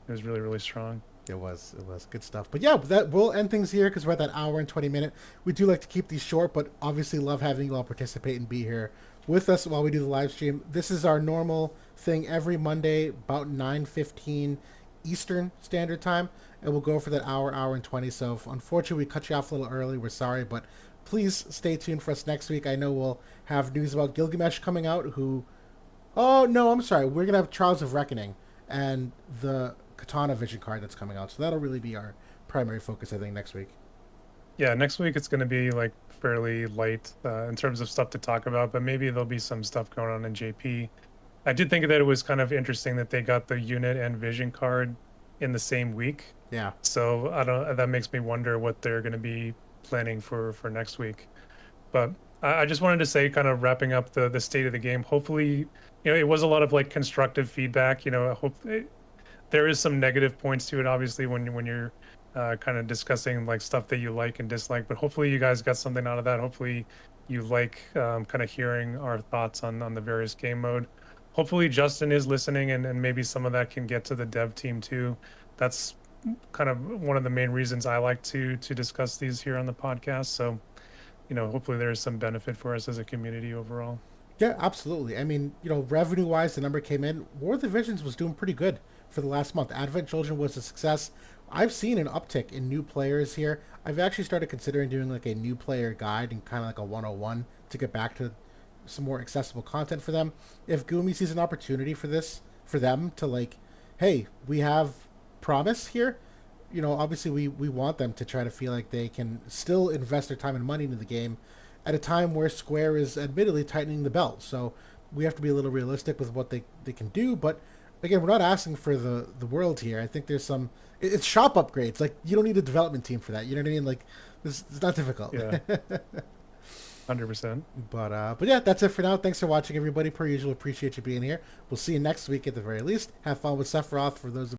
it was really, really strong. It was good stuff. But yeah, that we'll end things here because we're at that hour and 20 minute. We do like to keep these short, but obviously love having you all participate and be here with us while we do the live stream. This is our normal thing every Monday about 9:15 Eastern Standard Time. and we'll go for that hour and 20. So unfortunately, we cut you off a little early. We're sorry, but please stay tuned for us next week. I know we'll have news about Gilgamesh coming out. Who? Oh no, I'm sorry. We're gonna have Trials of Reckoning and the Katana Vision card that's coming out. So that'll really be our primary focus, I think, next week. Yeah, next week it's going to be like fairly light in terms of stuff to talk about, but maybe there'll be some stuff going on in JP. I did think that it was kind of interesting that they got the unit and vision card in the same week. Yeah. So I don't. That makes me wonder what they're going to be planning for next week. But I just wanted to say, kind of wrapping up the state of the game. Hopefully, it was a lot of like constructive feedback. I hope there is some negative points to it, obviously, when you're kind of discussing like stuff that you like and dislike. But hopefully, you guys got something out of that. Hopefully, you like kind of hearing our thoughts on the various game mode. Hopefully, Justin is listening, and maybe some of that can get to the dev team too. That's kind of one of the main reasons I like to discuss these here on the podcast. So, hopefully, there is some benefit for us as a community overall. Yeah, absolutely. I mean, revenue wise, the number came in. War of the Visions was doing pretty good for the last month. Advent Children was a success. I've seen an uptick in new players here. I've actually started considering doing like a new player guide and kind of like a 101 to get back to some more accessible content for them. If Gumi sees an opportunity for this, for them to like, hey, we have promise here, obviously we want them to try to feel like they can still invest their time and money into the game at a time where Square is admittedly tightening the belt. So we have to be a little realistic with what they can do. But again, we're not asking for the world here. I think there's some, it's shop upgrades. Like, you don't need a development team for that. You know what I mean? Like, it's not difficult. Yeah. 100%. But yeah, that's it for now. Thanks for watching, everybody. Per usual, appreciate you being here. We'll see you next week at the very least. Have fun with Sephiroth for those